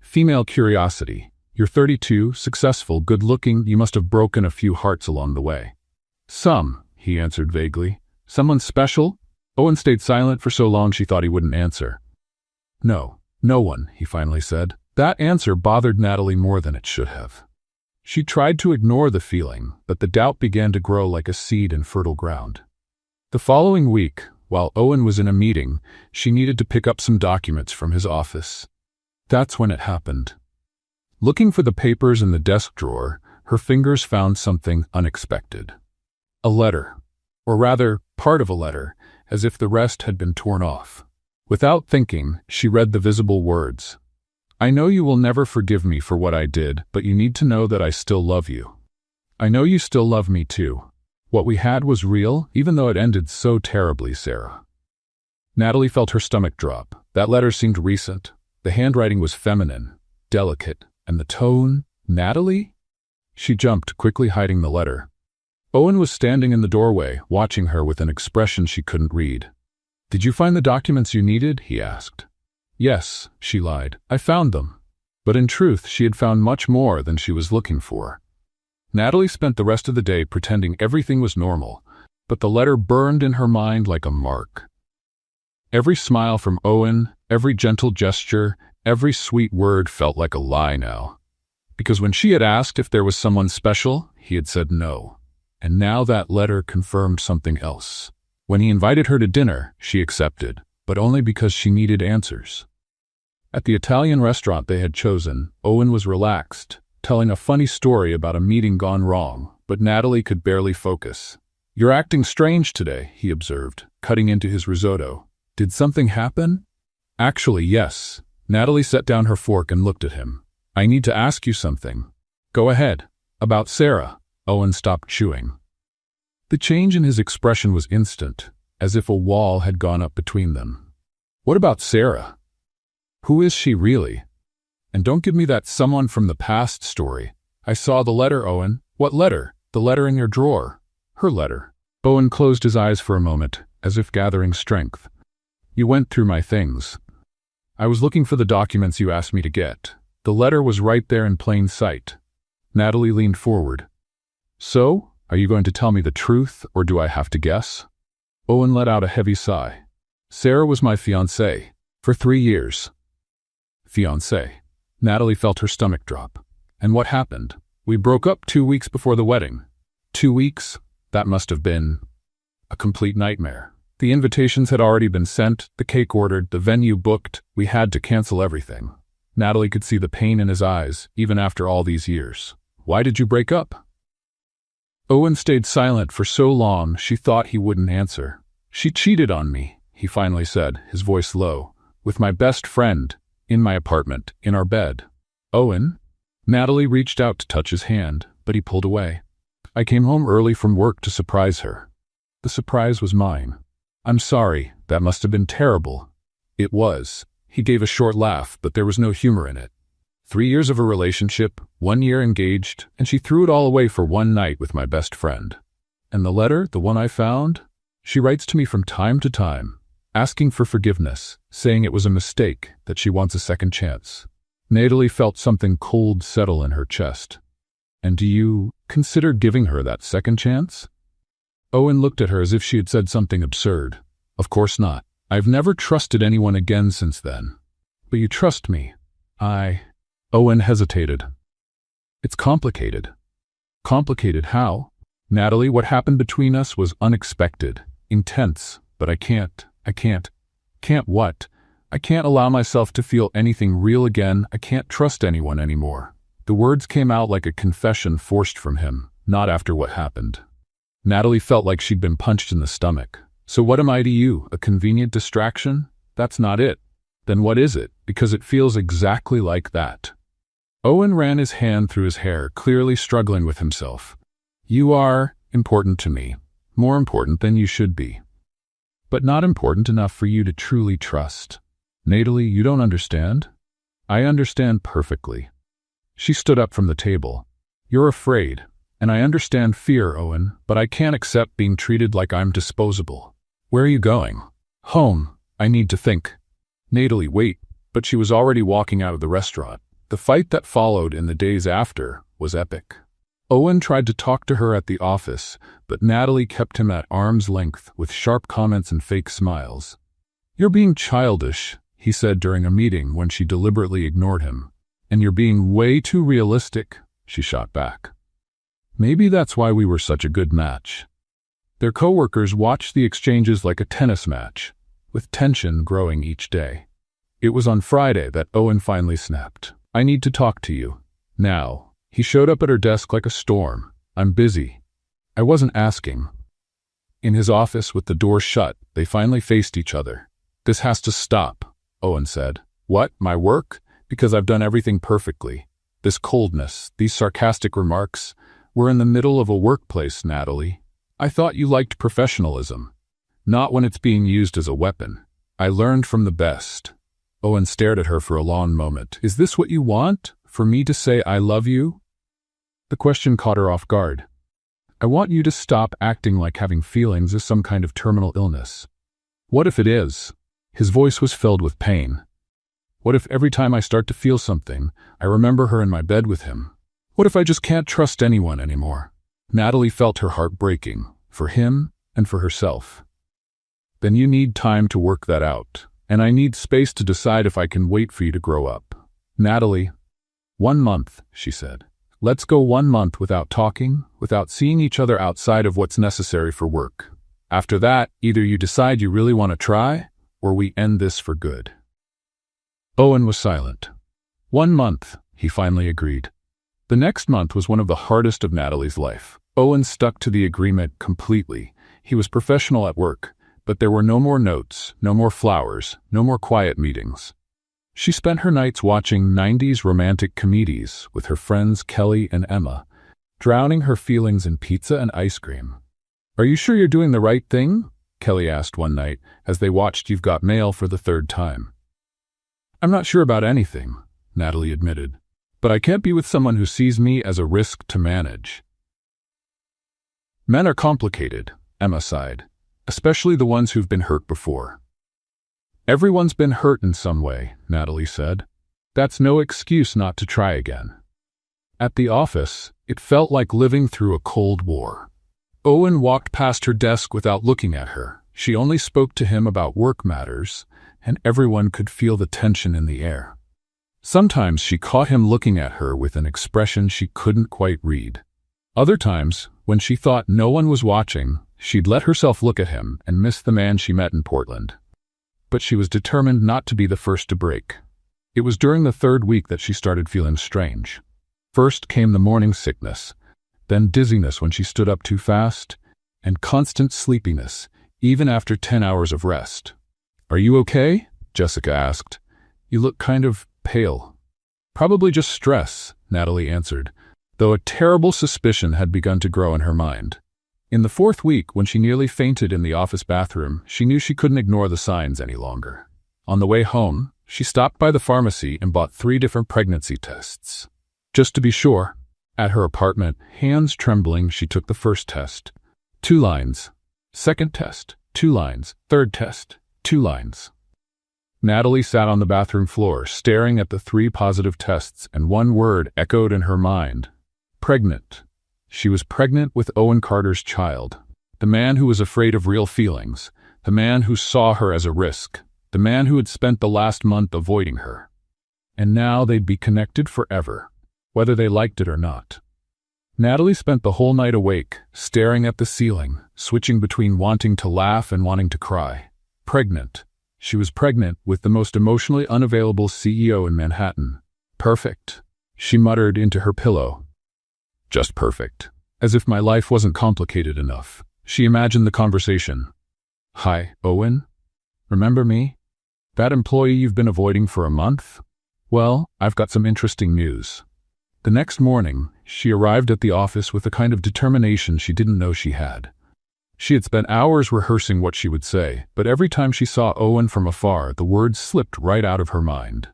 Female curiosity. You're 32, successful, good-looking, you must have broken a few hearts along the way. Some, he answered vaguely. Someone special? Owen stayed silent for so long she thought he wouldn't answer. No, no one, he finally said. That answer bothered Natalie more than it should have. She tried to ignore the feeling, but the doubt began to grow like a seed in fertile ground. The following week, while Owen was in a meeting, she needed to pick up some documents from his office. That's when it happened. Looking for the papers in the desk drawer, her fingers found something unexpected. A letter. Or rather, part of a letter, as if the rest had been torn off. Without thinking, she read the visible words. I know you will never forgive me for what I did, but you need to know that I still love you. I know you still love me too. What we had was real, even though it ended so terribly, Sarah. Natalie felt her stomach drop. That letter seemed recent. The handwriting was feminine, delicate, and the tone, Natalie? She jumped, quickly hiding the letter. Owen was standing in the doorway, watching her with an expression she couldn't read. Did you find the documents you needed? He asked. Yes, she lied. I found them. But in truth, she had found much more than she was looking for. Natalie spent the rest of the day pretending everything was normal, but the letter burned in her mind like a mark. Every smile from Owen, every gentle gesture, every sweet word felt like a lie now. Because when she had asked if there was someone special, he had said no. And now that letter confirmed something else. When he invited her to dinner, she accepted, but only because she needed answers. At the Italian restaurant they had chosen, Owen was relaxed, telling a funny story about a meeting gone wrong, but Natalie could barely focus. You're acting strange today, he observed, cutting into his risotto. Did something happen? Actually, yes. Natalie set down her fork and looked at him. I need to ask you something. Go ahead. About Sarah. Owen stopped chewing. The change in his expression was instant, as if a wall had gone up between them. What about Sarah? Who is she really? And don't give me that someone from the past story. I saw the letter, Owen. What letter? The letter in your drawer. Her letter. Owen closed his eyes for a moment, as if gathering strength. You went through my things. I was looking for the documents you asked me to get. The letter was right there in plain sight. Natalie leaned forward. So, are you going to tell me the truth, or do I have to guess? Owen let out a heavy sigh. Sarah was my fiancée. For 3 years. Fiancée. Natalie felt her stomach drop. And what happened? We broke up 2 weeks before the wedding. 2 weeks? That must have been a complete nightmare. The invitations had already been sent, the cake ordered, the venue booked. We had to cancel everything. Natalie could see the pain in his eyes, even after all these years. Why did you break up? Owen stayed silent for so long she thought he wouldn't answer. She cheated on me, he finally said, his voice low. With my best friend, in my apartment, in our bed. Owen? Natalie reached out to touch his hand, but he pulled away. I came home early from work to surprise her. The surprise was mine. I'm sorry, that must have been terrible. It was. He gave a short laugh, but there was no humor in it. 3 years of a relationship, 1 year engaged, and she threw it all away for one night with my best friend. And the letter, the one I found? She writes to me from time to time, asking for forgiveness, saying it was a mistake, that she wants a second chance. Natalie felt something cold settle in her chest. And do you consider giving her that second chance? Owen looked at her as if she had said something absurd. Of course not. I've never trusted anyone again since then. But you trust me. Owen hesitated. It's complicated. Complicated how? Natalie, what happened between us was unexpected, intense, but I can't. Can't what? I can't allow myself to feel anything real again. I can't trust anyone anymore. The words came out like a confession forced from him, not after what happened. Natalie felt like she'd been punched in the stomach. So what am I to you? A convenient distraction? That's not it. Then what is it? Because it feels exactly like that. Owen ran his hand through his hair, clearly struggling with himself. You are important to me. More important than you should be. But not important enough for you to truly trust. Natalie, you don't understand? I understand perfectly. She stood up from the table. You're afraid. And I understand fear, Owen, but I can't accept being treated like I'm disposable. Where are you going? Home. I need to think. Natalie, wait. But she was already walking out of the restaurant. The fight that followed in the days after was epic. Owen tried to talk to her at the office, but Natalie kept him at arm's length with sharp comments and fake smiles. You're being childish, he said during a meeting when she deliberately ignored him. And you're being way too realistic, she shot back. Maybe that's why we were such a good match. Their coworkers watched the exchanges like a tennis match, with tension growing each day. It was on Friday that Owen finally snapped. I need to talk to you. Now. He showed up at her desk like a storm. I'm busy. I wasn't asking. In his office with the door shut, they finally faced each other. This has to stop, Owen said. What, my work? Because I've done everything perfectly. This coldness, these sarcastic remarks. We're in the middle of a workplace, Natalie. I thought you liked professionalism. Not when it's being used as a weapon. I learned from the best. Owen stared at her for a long moment. Is this what you want? For me to say I love you? The question caught her off guard. I want you to stop acting like having feelings is some kind of terminal illness. What if it is? His voice was filled with pain. What if every time I start to feel something, I remember her in my bed with him? What if I just can't trust anyone anymore? Natalie felt her heart breaking, for him and for herself. Then you need time to work that out, and I need space to decide if I can wait for you to grow up. Natalie, 1 month, she said. Let's go 1 month without talking, without seeing each other outside of what's necessary for work. After that, either you decide you really want to try, or we end this for good. Owen was silent. 1 month, he finally agreed. The next month was one of the hardest of Natalie's life. Owen stuck to the agreement completely. He was professional at work, But there were no more notes, no more flowers, no more quiet meetings. She spent her nights watching 90s romantic comedies with her friends Kelly and Emma, drowning her feelings in pizza and ice cream. "Are you sure you're doing the right thing?" Kelly asked one night as they watched You've Got Mail for the third time. "I'm not sure about anything," Natalie admitted, "but I can't be with someone who sees me as a risk to manage." "Men are complicated," Emma sighed, "especially the ones who've been hurt before." "Everyone's been hurt in some way," Natalie said. "That's no excuse not to try again." At the office, it felt like living through a Cold War. Owen walked past her desk without looking at her. She only spoke to him about work matters, and everyone could feel the tension in the air. Sometimes she caught him looking at her with an expression she couldn't quite read. Other times, when she thought no one was watching, she'd let herself look at him and miss the man she met in Portland. But she was determined not to be the first to break. It was during the third week that she started feeling strange. First came the morning sickness, then dizziness when she stood up too fast, and constant sleepiness, even after 10 hours of rest. "Are you okay?" Jessica asked. "You look kind of pale." "Probably just stress," Natalie answered, though a terrible suspicion had begun to grow in her mind. In the fourth week, when she nearly fainted in the office bathroom, she knew she couldn't ignore the signs any longer. On the way home, she stopped by the pharmacy and bought 3 different pregnancy tests. Just to be sure. At her apartment, hands trembling, she took the first test. 2 lines. Second test. 2 lines. Third test. 2 lines. Natalie sat on the bathroom floor, staring at the 3 positive tests, and one word echoed in her mind. Pregnant. She was pregnant with Owen Carter's child. The man who was afraid of real feelings. The man who saw her as a risk. The man who had spent the last month avoiding her. And now they'd be connected forever, whether they liked it or not. Natalie spent the whole night awake, staring at the ceiling, switching between wanting to laugh and wanting to cry. Pregnant. She was pregnant with the most emotionally unavailable CEO in Manhattan. Perfect, she muttered into her pillow. Just perfect. As if my life wasn't complicated enough. She imagined the conversation. "Hi, Owen? Remember me? That employee you've been avoiding for a month? Well, I've got some interesting news." The next morning, she arrived at the office with a kind of determination she didn't know she had. She had spent hours rehearsing what she would say, but every time she saw Owen from afar, the words slipped right out of her mind.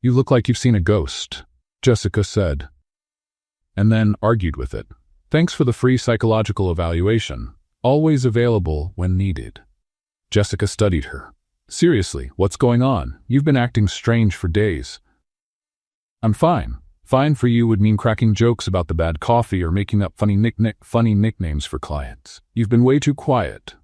"You look like you've seen a ghost," Jessica said, and then argued with it. "Thanks for the free psychological evaluation, always available when needed." Jessica studied her. "Seriously, what's going on? You've been acting strange for days." "I'm fine. Fine for you would mean cracking jokes about the bad coffee or making up funny nicknames for clients. You've been way too quiet."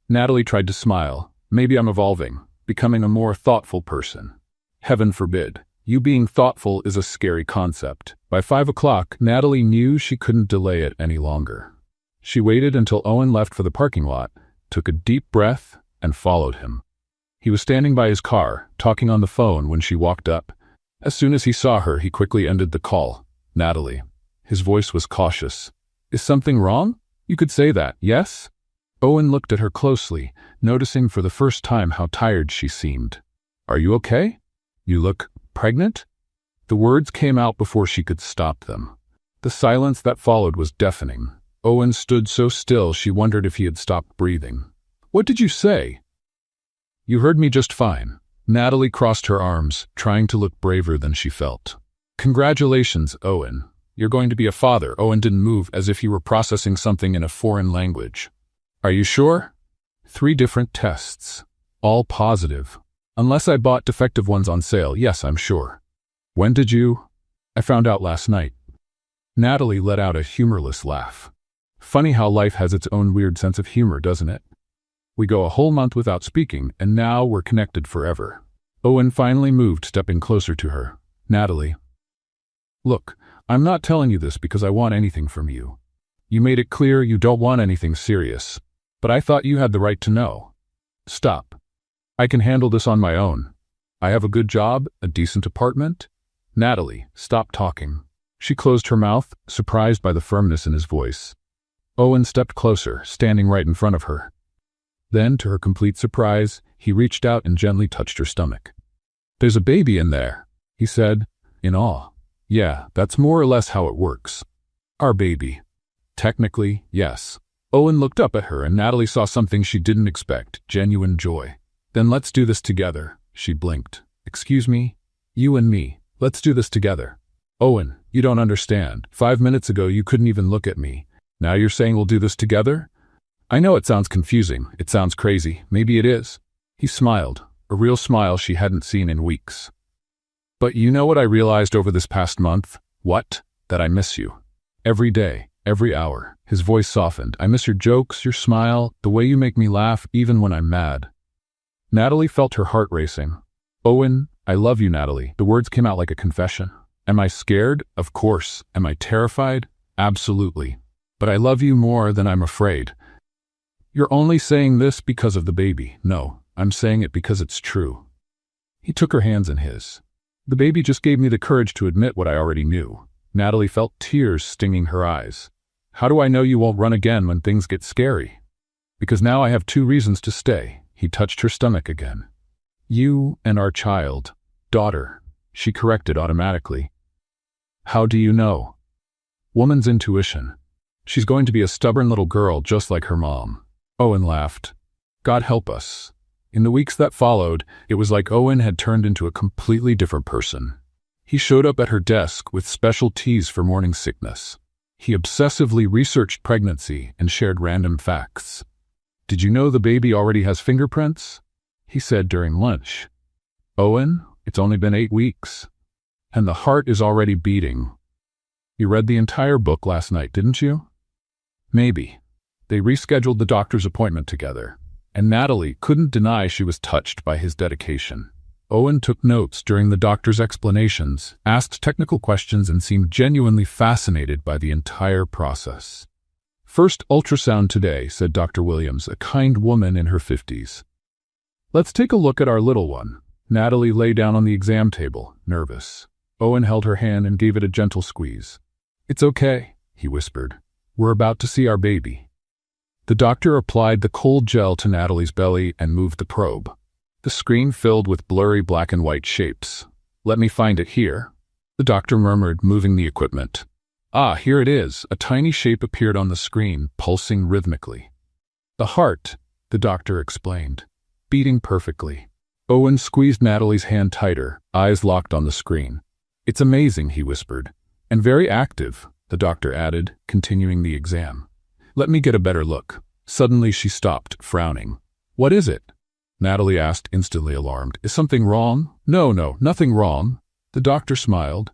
Natalie tried to smile. "Maybe I'm evolving, becoming a more thoughtful person." Heaven forbid. You being thoughtful is a scary concept. By 5 o'clock, Natalie knew she couldn't delay it any longer. She waited until Owen left for the parking lot, took a deep breath, and followed him. He was standing by his car, talking on the phone when she walked up. As soon as he saw her, he quickly ended the call. "Natalie." His voice was cautious. "Is something wrong? You could say that, yes?" Owen looked at her closely, noticing for the first time how tired she seemed. "Are you okay? You look pregnant?" The words came out before she could stop them. The silence that followed was deafening. Owen stood so still she wondered if he had stopped breathing. "What did you say?" "You heard me just fine." Natalie crossed her arms, trying to look braver than she felt. "Congratulations, Owen. You're going to be a father." Owen didn't move, as if he were processing something in a foreign language. "Are you sure?" 3 different tests. All positive. "Unless I bought defective ones on sale, yes, I'm sure." "When did you?" "I found out last night." Natalie let out a humorless laugh. "Funny how life has its own weird sense of humor, doesn't it? We go a whole month without speaking, and now we're connected forever." Owen finally moved, stepping closer to her. "Natalie, look, I'm not telling you this because I want anything from you. You made it clear you don't want anything serious, but I thought you had the right to know. Stop. I can handle this on my own. I have a good job, a decent apartment." "Natalie, stop talking." She closed her mouth, surprised by the firmness in his voice. Owen stepped closer, standing right in front of her. Then, to her complete surprise, he reached out and gently touched her stomach. "There's a baby in there," he said, in awe. "Yeah, that's more or less how it works." "Our baby." "Technically, yes." Owen looked up at her and Natalie saw something she didn't expect, genuine joy. "Then let's do this together," she blinked. "Excuse me? You and me. Let's do this together." "Owen, you don't understand. 5 minutes ago you couldn't even look at me. Now you're saying we'll do this together?" "I know it sounds confusing. It sounds crazy. Maybe it is." He smiled, a real smile she hadn't seen in weeks. "But you know what I realized over this past month?" "What?" "That I miss you. Every day, every hour." His voice softened. "I miss your jokes, your smile, the way you make me laugh even when I'm mad." Natalie felt her heart racing. "Owen, I love you, Natalie." The words came out like a confession. "Am I scared? Of course. Am I terrified? Absolutely. But I love you more than I'm afraid." "You're only saying this because of the baby." "No, I'm saying it because it's true." He took her hands in his. "The baby just gave me the courage to admit what I already knew." Natalie felt tears stinging her eyes. "How do I know you won't run again when things get scary?" "Because now I have 2 reasons to stay." He touched her stomach again. "You and our child. Daughter," she corrected automatically. "How do you know?" "Woman's intuition. She's going to be a stubborn little girl just like her mom." Owen laughed. "God help us." In the weeks that followed, it was like Owen had turned into a completely different person. He showed up at her desk with special teas for morning sickness. He obsessively researched pregnancy and shared random facts. "Did you know the baby already has fingerprints?" he said during lunch. "Owen, it's only been 8 weeks. And the heart is already beating." "You read the entire book last night, didn't you?" "Maybe." They rescheduled the doctor's appointment together, and Natalie couldn't deny she was touched by his dedication. Owen took notes during the doctor's explanations, asked technical questions, and seemed genuinely fascinated by the entire process. "First ultrasound today," said Dr. Williams, a kind woman in her 50s. "Let's take a look at our little one." Natalie lay down on the exam table, nervous. Owen held her hand and gave it a gentle squeeze. "It's okay," he whispered. "We're about to see our baby." The doctor applied the cold gel to Natalie's belly and moved the probe. The screen filled with blurry black and white shapes. "Let me find it here," the doctor murmured, moving the equipment. "Ah, here it is." A tiny shape appeared on the screen, pulsing rhythmically. "The heart," the doctor explained, "beating perfectly." Owen squeezed Natalie's hand tighter, eyes locked on the screen. "It's amazing," he whispered. "And very active," the doctor added, continuing the exam. "Let me get a better look." Suddenly she stopped, frowning. "What is it?" Natalie asked, instantly alarmed. "Is something wrong?" No, nothing wrong." The doctor smiled.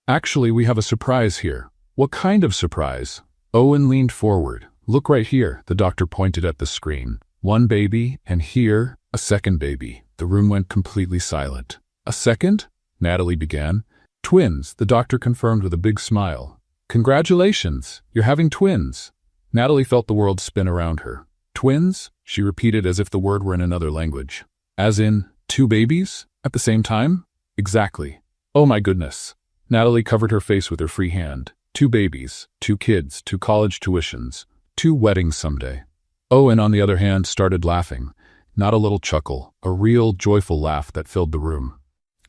"Actually, we have a surprise here." "What kind of surprise?" Owen leaned forward. "Look right here," the doctor pointed at the screen. "One baby, and here, a second baby." The room went completely silent. "A second?" Natalie began. "Twins," the doctor confirmed with a big smile. "Congratulations, you're having twins." Natalie felt the world spin around her. "Twins?" she repeated as if the word were in another language. "As in, 2 babies? At the same time?" "Exactly." "Oh my goodness." Natalie covered her face with her free hand. 2 babies, 2 kids, 2 college tuitions, 2 weddings someday. Owen, on the other hand, started laughing. Not a little chuckle, a real, joyful laugh that filled the room.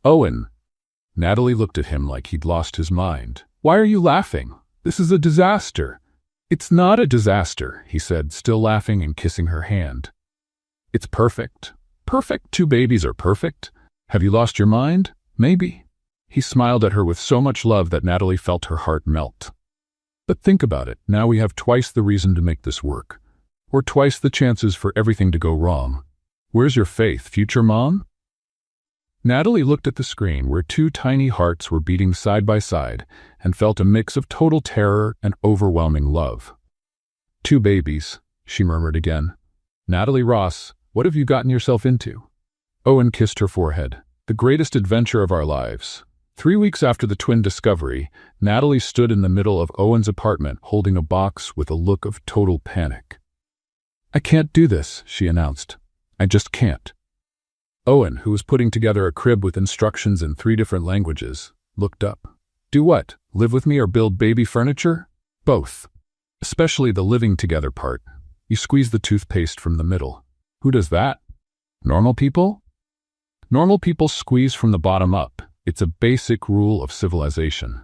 "Owen!" Natalie looked at him like he'd lost his mind. "Why are you laughing? This is a disaster." "It's not a disaster," he said, still laughing and kissing her hand. "It's perfect. Perfect. 2 babies are perfect. Have you lost your mind? Maybe." He smiled at her with so much love that Natalie felt her heart melt. "But think about it. Now we have twice the reason to make this work. Or twice the chances for everything to go wrong. Where's your faith, future mom?" Natalie looked at the screen where 2 tiny hearts were beating side by side and felt a mix of total terror and overwhelming love. "2 babies," she murmured again. "Natalie Ross, what have you gotten yourself into?" Owen kissed her forehead. "The greatest adventure of our lives." 3 weeks after the twin discovery, Natalie stood in the middle of Owen's apartment holding a box with a look of total panic. "I can't do this," she announced. "I just can't." Owen, who was putting together a crib with instructions in 3 different languages, looked up. "Do what? Live with me or build baby furniture?" "Both. Especially the living together part." He squeezed the toothpaste from the middle. Who does that? Normal people? Normal people squeeze from the bottom up. It's a basic rule of civilization.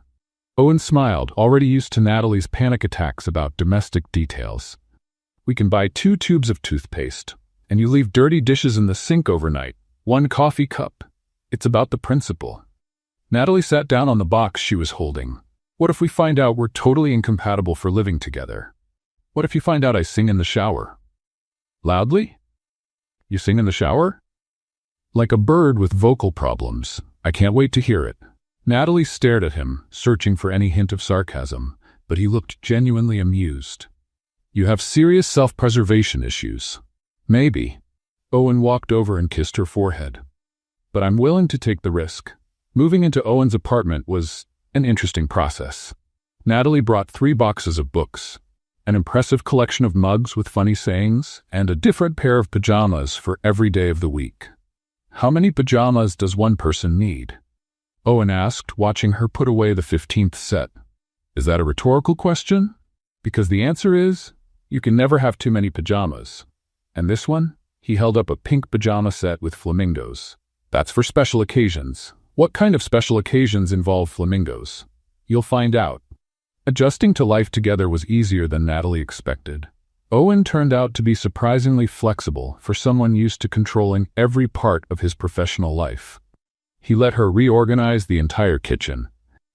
Owen smiled, already used to Natalie's panic attacks about domestic details. We can buy 2 tubes of toothpaste, and you leave dirty dishes in the sink overnight. 1 coffee cup. It's about the principle. Natalie sat down on the box she was holding. What if we find out we're totally incompatible for living together? What if you find out I sing in the shower? Loudly? You sing in the shower? Like a bird with vocal problems. I can't wait to hear it. Natalie stared at him, searching for any hint of sarcasm, but he looked genuinely amused. You have serious self-preservation issues. Maybe. Owen walked over and kissed her forehead. But I'm willing to take the risk. Moving into Owen's apartment was an interesting process. Natalie brought 3 boxes of books, an impressive collection of mugs with funny sayings, and a different pair of pajamas for every day of the week. How many pajamas does one person need? Owen asked, watching her put away the 15th set. Is that a rhetorical question? Because the answer is, you can never have too many pajamas. And this one? He held up a pink pajama set with flamingos. That's for special occasions. What kind of special occasions involve flamingos? You'll find out. Adjusting to life together was easier than Natalie expected. Owen turned out to be surprisingly flexible for someone used to controlling every part of his professional life. He let her reorganize the entire kitchen,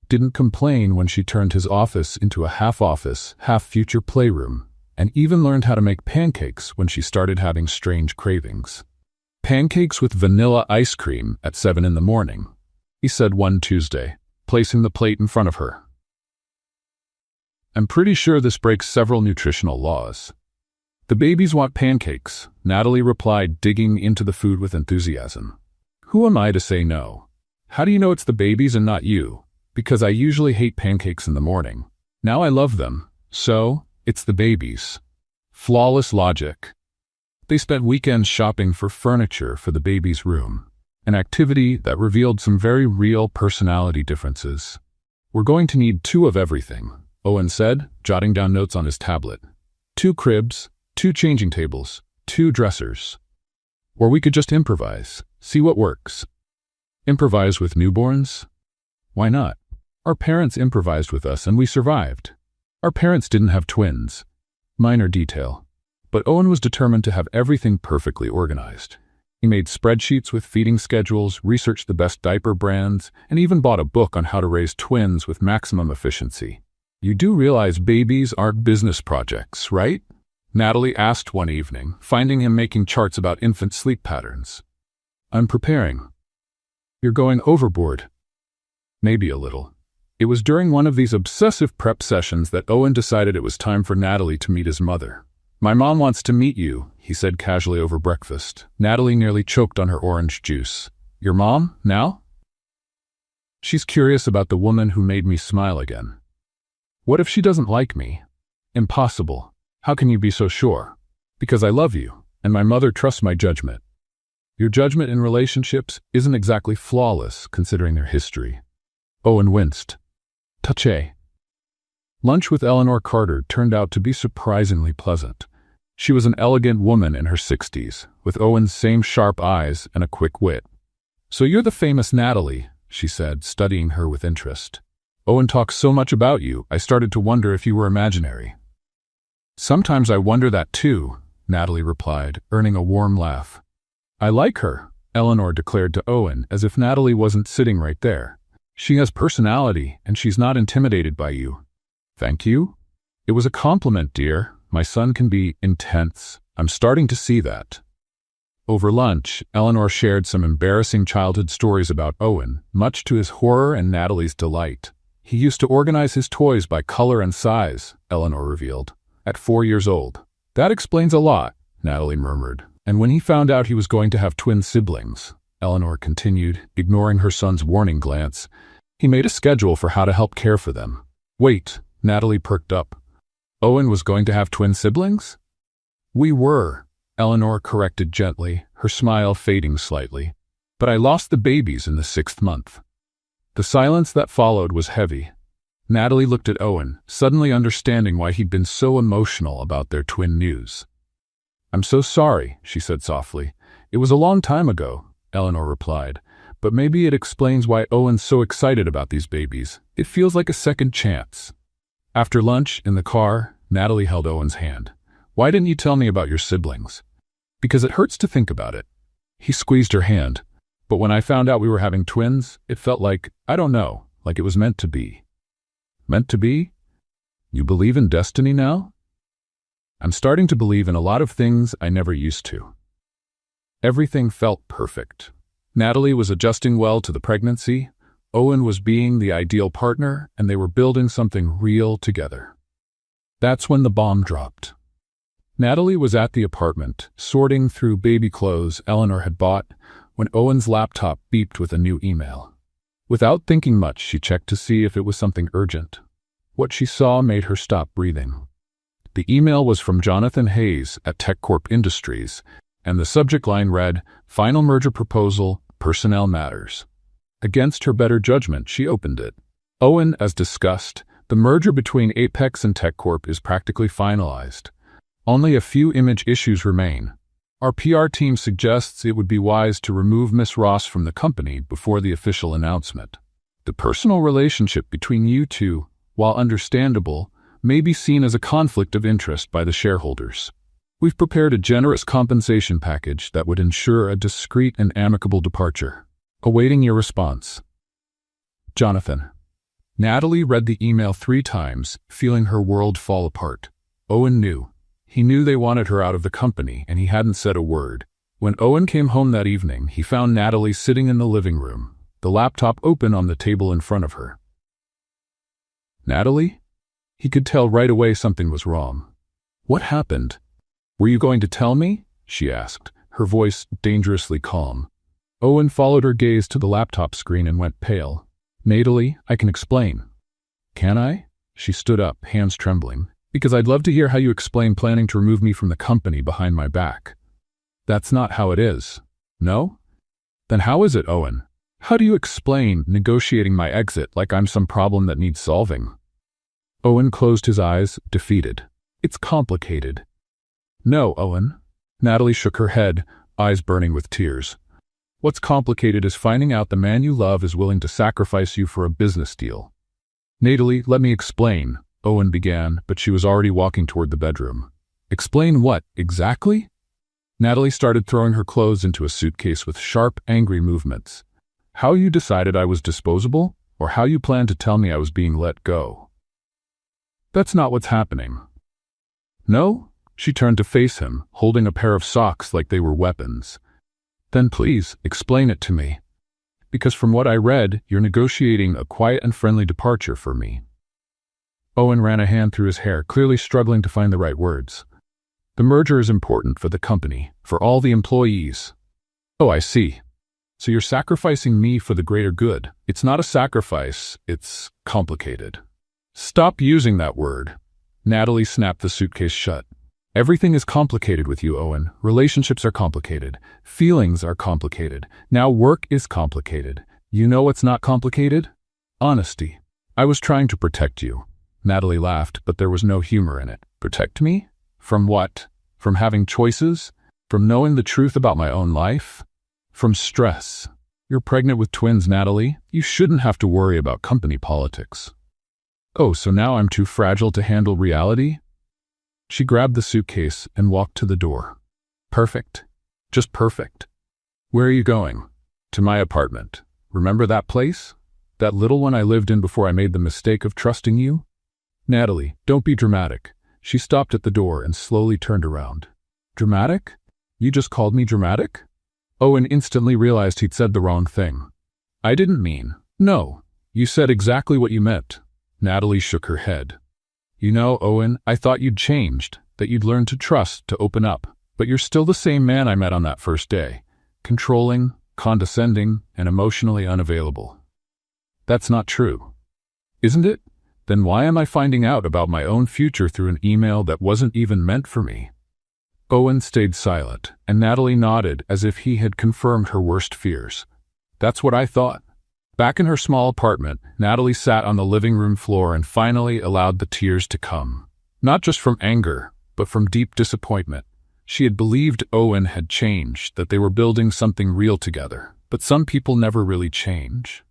didn't complain when she turned his office into a half-office, half-future playroom, and even learned how to make pancakes when she started having strange cravings. Pancakes with vanilla ice cream at 7 in the morning, he said one Tuesday, placing the plate in front of her. I'm pretty sure this breaks several nutritional laws. The babies want pancakes, Natalie replied, digging into the food with enthusiasm. Who am I to say no? How do you know it's the babies and not you? Because I usually hate pancakes in the morning. Now I love them, so it's the babies. Flawless logic. They spent weekends shopping for furniture for the baby's room, an activity that revealed some very real personality differences. We're going to need 2 of everything, Owen said, jotting down notes on his tablet. 2 cribs, 2 changing tables, 2 dressers. Or we could just improvise, see what works. Improvise with newborns? Why not? Our parents improvised with us and we survived. Our parents didn't have twins. Minor detail. But Owen was determined to have everything perfectly organized. He made spreadsheets with feeding schedules, researched the best diaper brands, and even bought a book on how to raise twins with maximum efficiency. You do realize babies aren't business projects, right? Natalie asked one evening, finding him making charts about infant sleep patterns. I'm preparing. You're going overboard. Maybe a little. It was during one of these obsessive prep sessions that Owen decided it was time for Natalie to meet his mother. My mom wants to meet you, he said casually over breakfast. Natalie nearly choked on her orange juice. Your mom, now? She's curious about the woman who made me smile again. What if she doesn't like me? Impossible. How can you be so sure? Because I love you, and my mother trusts my judgment. Your judgment in relationships isn't exactly flawless, considering their history. Owen winced. Touché. Lunch with Eleanor Carter turned out to be surprisingly pleasant. She was an elegant woman in her 60s, with Owen's same sharp eyes and a quick wit. So you're the famous Natalie, she said, studying her with interest. Owen talks so much about you, I started to wonder if you were imaginary. Sometimes I wonder that too, Natalie replied, earning a warm laugh. I like her, Eleanor declared to Owen, as if Natalie wasn't sitting right there. She has personality, and she's not intimidated by you. Thank you. It was a compliment, dear. My son can be intense. I'm starting to see that. Over lunch, Eleanor shared some embarrassing childhood stories about Owen, much to his horror and Natalie's delight. He used to organize his toys by color and size, Eleanor revealed, at 4 years old. That explains a lot, Natalie murmured. And when he found out he was going to have twin siblings, Eleanor continued, ignoring her son's warning glance, he made a schedule for how to help care for them. Wait, Natalie perked up. Owen was going to have twin siblings? We were, Eleanor corrected gently, her smile fading slightly. But I lost the babies in the 6th month. The silence that followed was heavy. Natalie looked at Owen, suddenly understanding why he'd been so emotional about their twin news. "I'm so sorry," she said softly. "It was a long time ago," Eleanor replied. "But maybe it explains why Owen's so excited about these babies. It feels like a second chance." After lunch, in the car, Natalie held Owen's hand. "Why didn't you tell me about your siblings?" "Because it hurts to think about it." He squeezed her hand. "But when I found out we were having twins, it felt like, I don't know, like it was meant to be." "Meant to be? You believe in destiny now?" "I'm starting to believe in a lot of things I never used to." Everything felt perfect. Natalie was adjusting well to the pregnancy, Owen was being the ideal partner, and they were building something real together. That's when the bomb dropped. Natalie was at the apartment, sorting through baby clothes Eleanor had bought, when Owen's laptop beeped with a new email. Without thinking much, she checked to see if it was something urgent. What she saw made her stop breathing. The email was from Jonathan Hayes at TechCorp Industries, and the subject line read, "Final merger proposal, personnel matters." Against her better judgment, she opened it. "Owen, as discussed, the merger between Apex and TechCorp is practically finalized. Only a few image issues remain. Our PR team suggests it would be wise to remove Miss Ross from the company before the official announcement. The personal relationship between you two, while understandable, may be seen as a conflict of interest by the shareholders. We've prepared a generous compensation package that would ensure a discreet and amicable departure. Awaiting your response. Jonathan." Natalie read the email 3 times, feeling her world fall apart. Owen knew. He knew they wanted her out of the company, and he hadn't said a word. When Owen came home that evening, he found Natalie sitting in the living room, the laptop open on the table in front of her. "Natalie?" He could tell right away something was wrong. "What happened? Were you going to tell me?" she asked, her voice dangerously calm. Owen followed her gaze to the laptop screen and went pale. "Natalie, I can explain." "Can I?" She stood up, hands trembling. "Because I'd love to hear how you explain planning to remove me from the company behind my back." "That's not how it is." "No? Then how is it, Owen? How do you explain negotiating my exit like I'm some problem that needs solving?" Owen closed his eyes, defeated. "It's complicated." "No, Owen." Natalie shook her head, eyes burning with tears. "What's complicated is finding out the man you love is willing to sacrifice you for a business deal." "Natalie, let me explain," Owen began, but she was already walking toward the bedroom. "Explain what, exactly?" Natalie started throwing her clothes into a suitcase with sharp, angry movements. "How you decided I was disposable, or how you planned to tell me I was being let go?" "That's not what's happening." "No?" She turned to face him, holding a pair of socks like they were weapons. "Then please, explain it to me. Because from what I read, you're negotiating a quiet and friendly departure for me." Owen ran a hand through his hair, clearly struggling to find the right words. "The merger is important for the company, for all the employees." "Oh, I see. So you're sacrificing me for the greater good." "It's not a sacrifice, it's complicated." "Stop using that word." Natalie snapped the suitcase shut. "Everything is complicated with you, Owen. Relationships are complicated. Feelings are complicated. Now work is complicated. You know what's not complicated? Honesty. I was trying to protect you." Natalie laughed, but there was no humor in it. "Protect me? From what? From having choices? From knowing the truth about my own life? From stress. You're pregnant with twins, Natalie. You shouldn't have to worry about company politics." "Oh, so now I'm too fragile to handle reality?" She grabbed the suitcase and walked to the door. "Perfect. Just perfect." "Where are you going?" "To my apartment. Remember that place? That little one I lived in before I made the mistake of trusting you?" "Natalie, don't be dramatic." She stopped at the door and slowly turned around. "Dramatic? You just called me dramatic?" Owen instantly realized he'd said the wrong thing. "I didn't mean." "No, you said exactly what you meant." Natalie shook her head. "You know, Owen, I thought you'd changed, that you'd learned to trust, to open up. But you're still the same man I met on that first day. Controlling, condescending, and emotionally unavailable." "That's not true." "Isn't it? Then why am I finding out about my own future through an email that wasn't even meant for me?" Owen stayed silent, and Natalie nodded as if he had confirmed her worst fears. "That's what I thought." Back in her small apartment, Natalie sat on the living room floor and finally allowed the tears to come. Not just from anger, but from deep disappointment. She had believed Owen had changed, that they were building something real together. But some people never really change.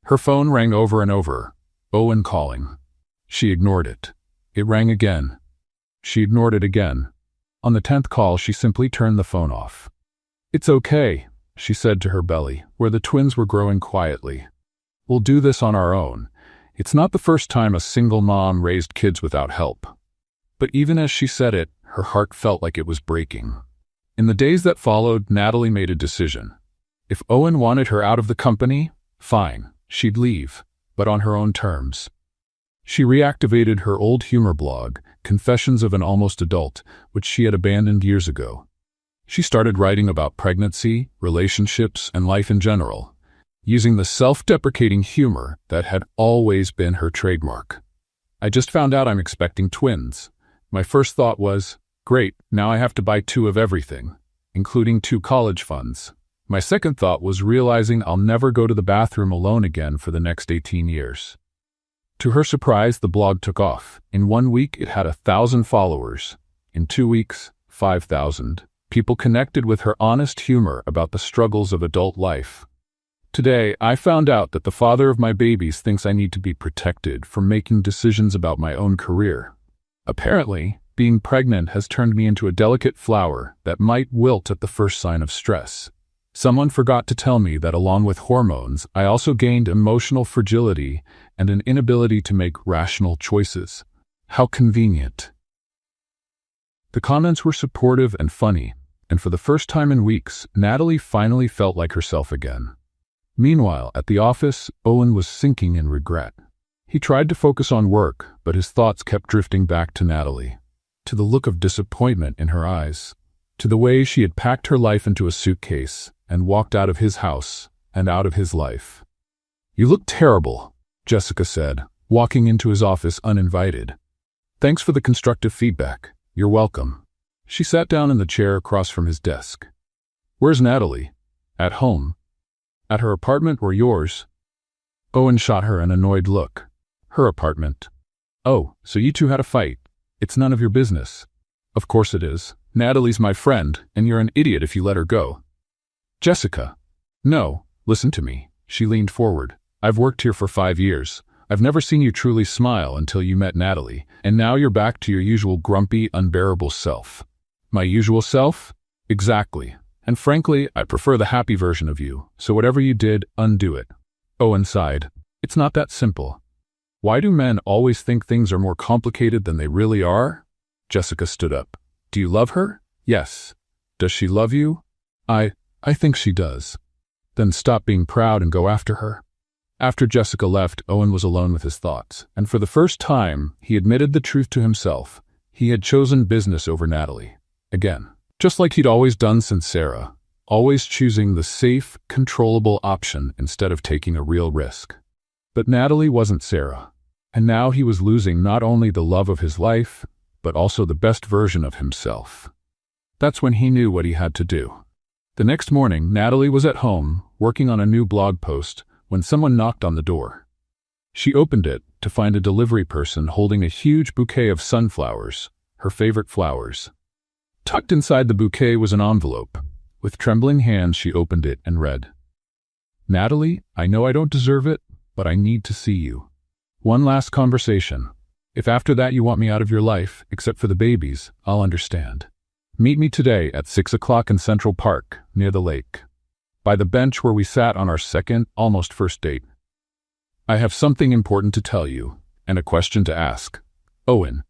Her phone rang over and over. Owen calling. She ignored it. It rang again. She ignored it again. On the 10th call, she simply turned the phone off. "It's okay," she said to her belly, where the twins were growing quietly. "We'll do this on our own. It's not the first time a single mom raised kids without help." But even as she said it, her heart felt like it was breaking. In the days that followed, Natalie made a decision. If Owen wanted her out of the company, fine, she'd leave, but on her own terms. She reactivated her old humor blog, Confessions of an Almost Adult, which she had abandoned years ago. She started writing about pregnancy, relationships, and life in general, using the self-deprecating humor that had always been her trademark. "I just found out I'm expecting twins. My first thought was, great, now I have to buy 2 of everything, including 2 college funds. My second thought was realizing I'll never go to the bathroom alone again for the next 18 years. To her surprise, the blog took off. In 1 week, it had 1,000 followers. In 2 weeks, 5,000. People connected with her honest humor about the struggles of adult life. Today, I found out that the father of my babies thinks I need to be protected from making decisions about my own career. Apparently, being pregnant has turned me into a delicate flower that might wilt at the first sign of stress. Someone forgot to tell me that along with hormones, I also gained emotional fragility and an inability to make rational choices. How convenient." The comments were supportive and funny, and for the first time in weeks, Natalie finally felt like herself again. Meanwhile, at the office, Owen was sinking in regret. He tried to focus on work, but his thoughts kept drifting back to Natalie, to the look of disappointment in her eyes, to the way she had packed her life into a suitcase and walked out of his house and out of his life. "You look terrible," Jessica said, walking into his office uninvited. "Thanks for the constructive feedback. You're welcome." She sat down in the chair across from his desk. "Where's Natalie?" "At home." "At her apartment or yours?" Owen shot her an annoyed look. "Her apartment." "Oh, so you two had a fight. It's none of your business." "Of course it is. Natalie's my friend, and you're an idiot if you let her go." "Jessica." "No, listen to me." She leaned forward. "I've worked here for 5 years. I've never seen you truly smile until you met Natalie, and now you're back to your usual grumpy, unbearable self." "My usual self?" "Exactly. And frankly, I prefer the happy version of you, so whatever you did, undo it." Owen sighed. "It's not that simple." "Why do men always think things are more complicated than they really are?" Jessica stood up. "Do you love her?" "Yes." "Does she love you?" I think she does." "Then stop being proud and go after her." After Jessica left, Owen was alone with his thoughts, and for the first time, he admitted the truth to himself. He had chosen business over Natalie. Again. Just like he'd always done since Sarah. Always choosing the safe, controllable option instead of taking a real risk. But Natalie wasn't Sarah. And now he was losing not only the love of his life, but also the best version of himself. That's when he knew what he had to do. The next morning, Natalie was at home, working on a new blog post, when someone knocked on the door. She opened it to find a delivery person holding a huge bouquet of sunflowers, her favorite flowers. Tucked inside the bouquet was an envelope. With trembling hands, she opened it and read, "Natalie, I know I don't deserve it, but I need to see you. One last conversation. If after that you want me out of your life, except for the babies, I'll understand. Meet me today at 6 o'clock in Central Park, near the lake. By the bench where we sat on our second, almost first date. I have something important to tell you, and a question to ask. Owen."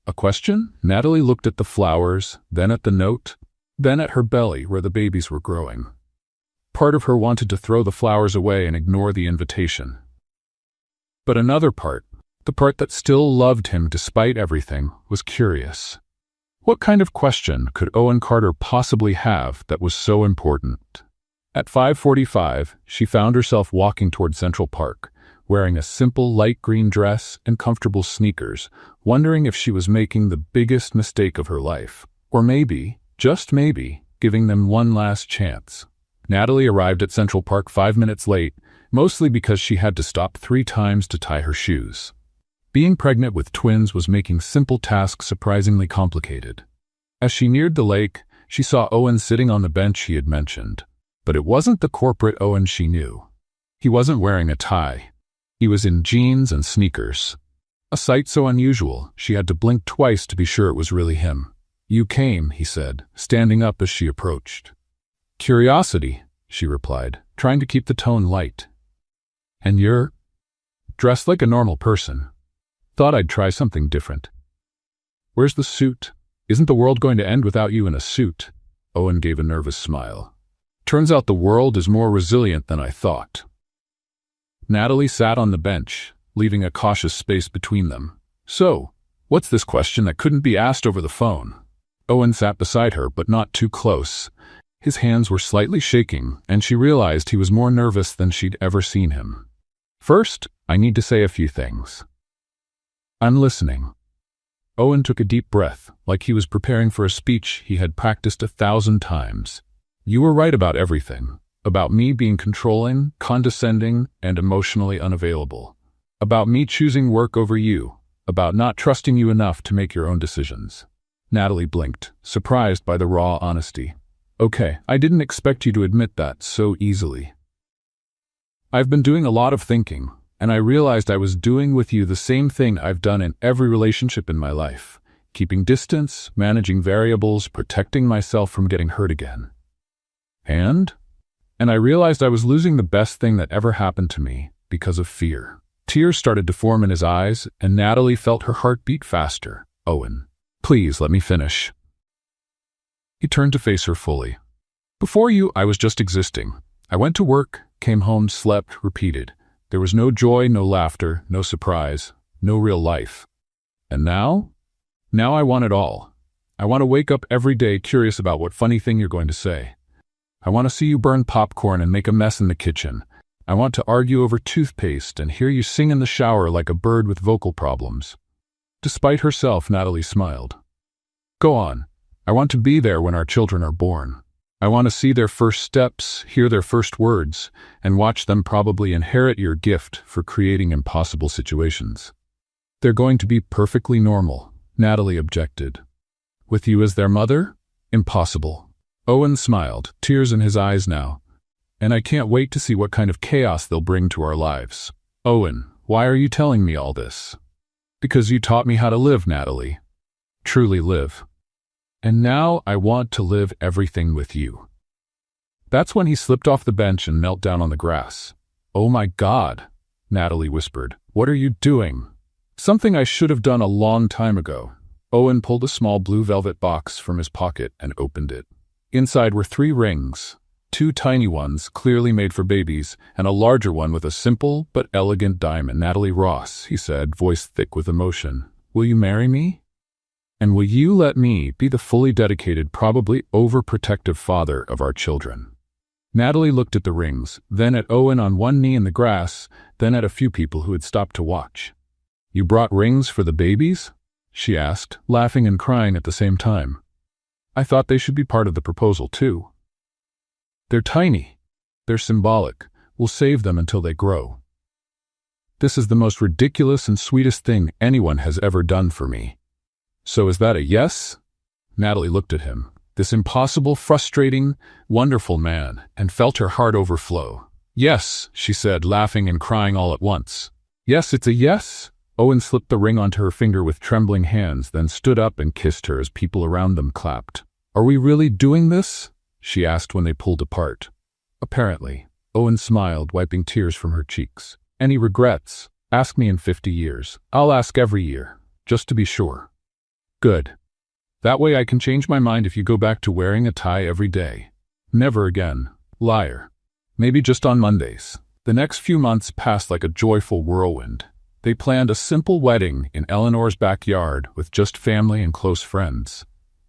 "A question?" Natalie looked at the flowers, then at the note, then at her belly where the babies were growing. Part of her wanted to throw the flowers away and ignore the invitation. But another part, the part that still loved him despite everything, was curious. What kind of question could Owen Carter possibly have that was so important? At 5:45, she found herself walking toward Central Park, wearing a simple light green dress and comfortable sneakers, wondering if she was making the biggest mistake of her life, or maybe, just maybe, giving them one last chance. Natalie arrived at Central Park 5 minutes late, mostly because she had to stop 3 times to tie her shoes. Being pregnant with twins was making simple tasks surprisingly complicated. As she neared the lake, She saw Owen sitting on the bench he had mentioned. But it wasn't the corporate Owen she knew. He wasn't wearing a tie. He was in jeans and sneakers. A sight so unusual, she had to blink twice to be sure it was really him. "You came," he said, standing up as she approached. "Curiosity," she replied, trying to keep the tone light. "And you're dressed like a normal person. Thought I'd try something different." "Where's the suit? Isn't the world going to end without you in a suit?" Owen gave a nervous smile. "Turns out the world is more resilient than I thought." Natalie sat on the bench, leaving a cautious space between them. "So, what's this question that couldn't be asked over the phone?" Owen sat beside her, but not too close. His hands were slightly shaking, and she realized he was more nervous than she'd ever seen him. "First, I need to say a few things." "I'm listening." Owen took a deep breath, like he was preparing for a speech he had practiced 1,000 times. "You were right about everything. About me being controlling, condescending, and emotionally unavailable. About me choosing work over you. About not trusting you enough to make your own decisions." Natalie blinked, surprised by the raw honesty. "Okay, I didn't expect you to admit that so easily." "I've been doing a lot of thinking, and I realized I was doing with you the same thing I've done in every relationship in my life. Keeping distance, managing variables, protecting myself from getting hurt again. And I realized I was losing the best thing that ever happened to me because of fear." Tears started to form in his eyes, and Natalie felt her heart beat faster. "Owen, please let me finish." He turned to face her fully. "Before you, I was just existing. I went to work, came home, slept, repeated. There was no joy, no laughter, no surprise, no real life. And now? Now I want it all. I want to wake up every day curious about what funny thing you're going to say. I want to see you burn popcorn and make a mess in the kitchen. I want to argue over toothpaste and hear you sing in the shower like a bird with vocal problems." Despite herself, Natalie smiled. "Go on. I want to be there when our children are born. I want to see their first steps, hear their first words, and watch them probably inherit your gift for creating impossible situations." "They're going to be perfectly normal," Natalie objected. "With you as their mother? Impossible." Owen smiled, tears in his eyes now. "And I can't wait to see what kind of chaos they'll bring to our lives." "Owen, why are you telling me all this?" "Because you taught me how to live, Natalie. Truly live. And now I want to live everything with you." That's when he slipped off the bench and knelt down on the grass. "Oh my God," Natalie whispered. "What are you doing?" "Something I should have done a long time ago." Owen pulled a small blue velvet box from his pocket and opened it. Inside were 3 rings, 2 tiny ones clearly made for babies, and a larger one with a simple but elegant diamond. "Natalie Ross," he said, voice thick with emotion, "will you marry me? And will you let me be the fully dedicated, probably overprotective father of our children?" Natalie looked at the rings, then at Owen on one knee in the grass, then at a few people who had stopped to watch. "You brought rings for the babies?" she asked, laughing and crying at the same time. "I thought they should be part of the proposal too." "They're tiny. They're symbolic. We'll save them until they grow." "This is the most ridiculous and sweetest thing anyone has ever done for me." "So is that a yes?" Natalie looked at him, this impossible, frustrating, wonderful man, and felt her heart overflow. "Yes," she said, laughing and crying all at once. "Yes, it's a yes." Owen slipped the ring onto her finger with trembling hands, then stood up and kissed her as people around them clapped. "Are we really doing this?" she asked when they pulled apart. "Apparently." Owen smiled, wiping tears from her cheeks. "Any regrets? Ask me in 50 years. I'll ask every year, just to be sure." "Good. That way I can change my mind if you go back to wearing a tie every day." "Never again. Liar. Maybe just on Mondays." The next few months passed like a joyful whirlwind. They planned a simple wedding in Eleanor's backyard with just family and close friends.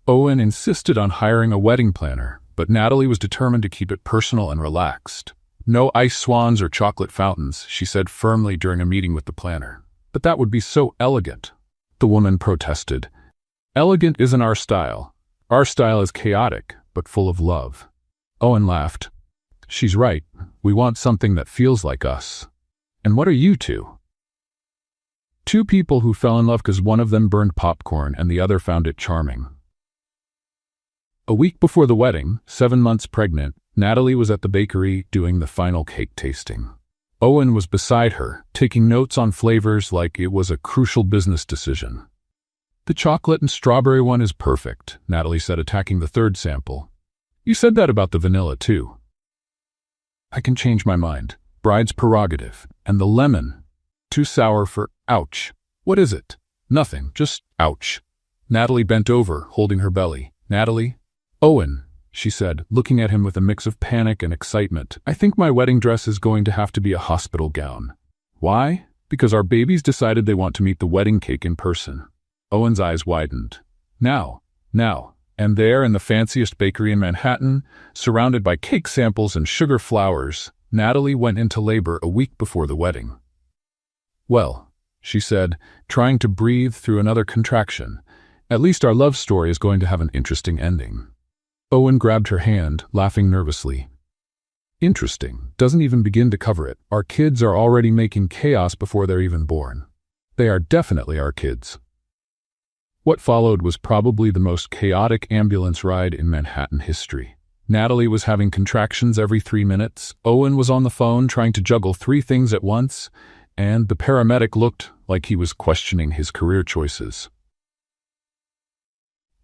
Owen insisted on hiring a wedding planner, but Natalie was determined to keep it personal and relaxed. "No ice swans or chocolate fountains," she said firmly during a meeting with the planner. "But that would be so elegant," the woman protested. "Elegant isn't our style. Our style is chaotic, but full of love." Owen laughed. "She's right. We want something that feels like us." "And what are you two?" "Two people who fell in love because one of them burned popcorn and the other found it charming." A week before the wedding, 7 months pregnant, Natalie was at the bakery doing the final cake tasting. Owen was beside her, taking notes on flavors like it was a crucial business decision. "The chocolate and strawberry one is perfect," Natalie said, attacking the third sample. "You said that about the vanilla, too." "I can change my mind. Bride's prerogative. And the lemon. Too sour for ouch." "What is it?" "Nothing, just ouch." Natalie bent over, holding her belly. "Natalie?" "Owen," she said, looking at him with a mix of panic and excitement. "I think my wedding dress is going to have to be a hospital gown." "Why?" "Because our babies decided they want to meet the wedding cake in person." Owen's eyes widened. Now. And there in the fanciest bakery in Manhattan, surrounded by cake samples and sugar flowers, Natalie went into labor a week before the wedding. "Well," she said, trying to breathe through another contraction, "at least our love story is going to have an interesting ending." Owen grabbed her hand, laughing nervously. "Interesting doesn't even begin to cover it. Our kids are already making chaos before they're even born. They are definitely our kids." What followed was probably the most chaotic ambulance ride in Manhattan history. Natalie was having contractions every 3 minutes, Owen was on the phone trying to juggle 3 things at once, and the paramedic looked like he was questioning his career choices.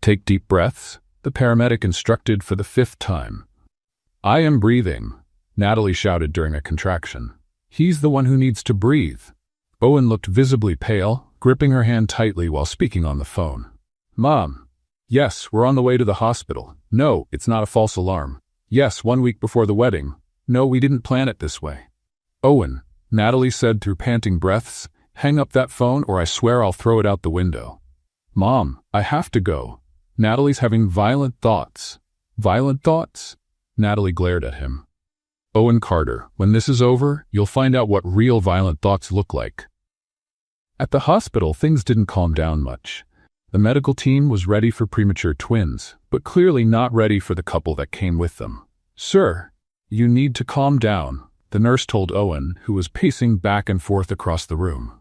"Take deep breaths," the paramedic instructed for the 5th time. "I am breathing," Natalie shouted during a contraction. "He's the one who needs to breathe." Owen looked visibly pale, gripping her hand tightly while speaking on the phone. "Mom." "Yes, we're on the way to the hospital." "No, it's not a false alarm." "Yes, 1 week before the wedding." "No, we didn't plan it this way." "Owen," Natalie said through panting breaths, "hang up that phone or I swear I'll throw it out the window." "Mom, I have to go. Natalie's having violent thoughts." "Violent thoughts?" Natalie glared at him. "Owen Carter, when this is over, you'll find out what real violent thoughts look like." At the hospital, things didn't calm down much. The medical team was ready for premature twins, but clearly not ready for the couple that came with them. "Sir, you need to calm down," the nurse told Owen, who was pacing back and forth across the room.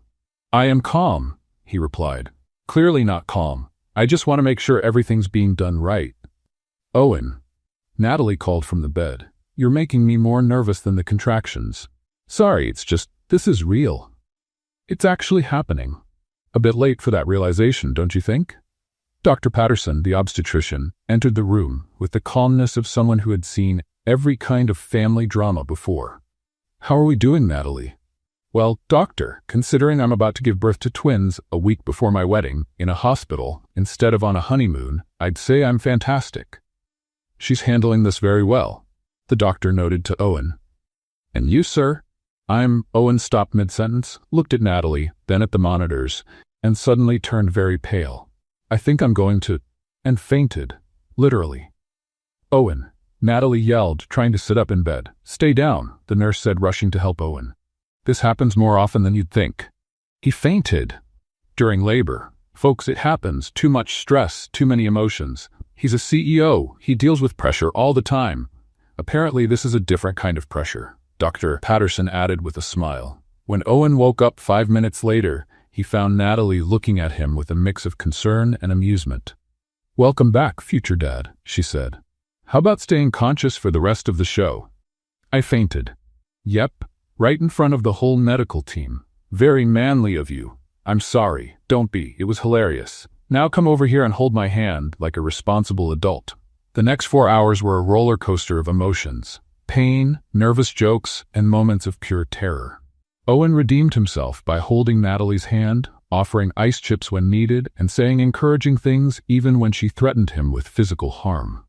"I am calm," he replied. "Clearly not calm. I just want to make sure everything's being done right." "Owen," Natalie called from the bed, "you're making me more nervous than the contractions." "Sorry, it's just, this is real. It's actually happening." A bit late for that realization, don't you think? Dr. Patterson, the obstetrician, entered the room with the calmness of someone who had seen every kind of family drama before. "How are we doing, Natalie?" "Well, doctor, considering I'm about to give birth to twins a week before my wedding, in a hospital, instead of on a honeymoon, I'd say I'm fantastic." "She's handling this very well," the doctor noted to Owen. "And you, sir?" Owen stopped mid-sentence, looked at Natalie, then at the monitors, and suddenly turned very pale. "I think I'm going to," and fainted, literally. "Owen," Natalie yelled, trying to sit up in bed. "Stay down," the nurse said, rushing to help Owen. "This happens more often than you'd think." "He fainted." "During labor. Folks, it happens. Too much stress, too many emotions. He's a CEO. He deals with pressure all the time. Apparently this is a different kind of pressure," Dr. Patterson added with a smile. When Owen woke up 5 minutes later, he found Natalie looking at him with a mix of concern and amusement. "Welcome back, future dad," she said. "How about staying conscious for the rest of the show?" "I fainted." "Yep, right in front of the whole medical team. Very manly of you." "I'm sorry, don't be, it was hilarious. Now come over here and hold my hand like a responsible adult." The next 4 hours were a roller coaster of emotions. Pain, nervous jokes, and moments of pure terror. Owen redeemed himself by holding Natalie's hand, offering ice chips when needed, and saying encouraging things even when she threatened him with physical harm.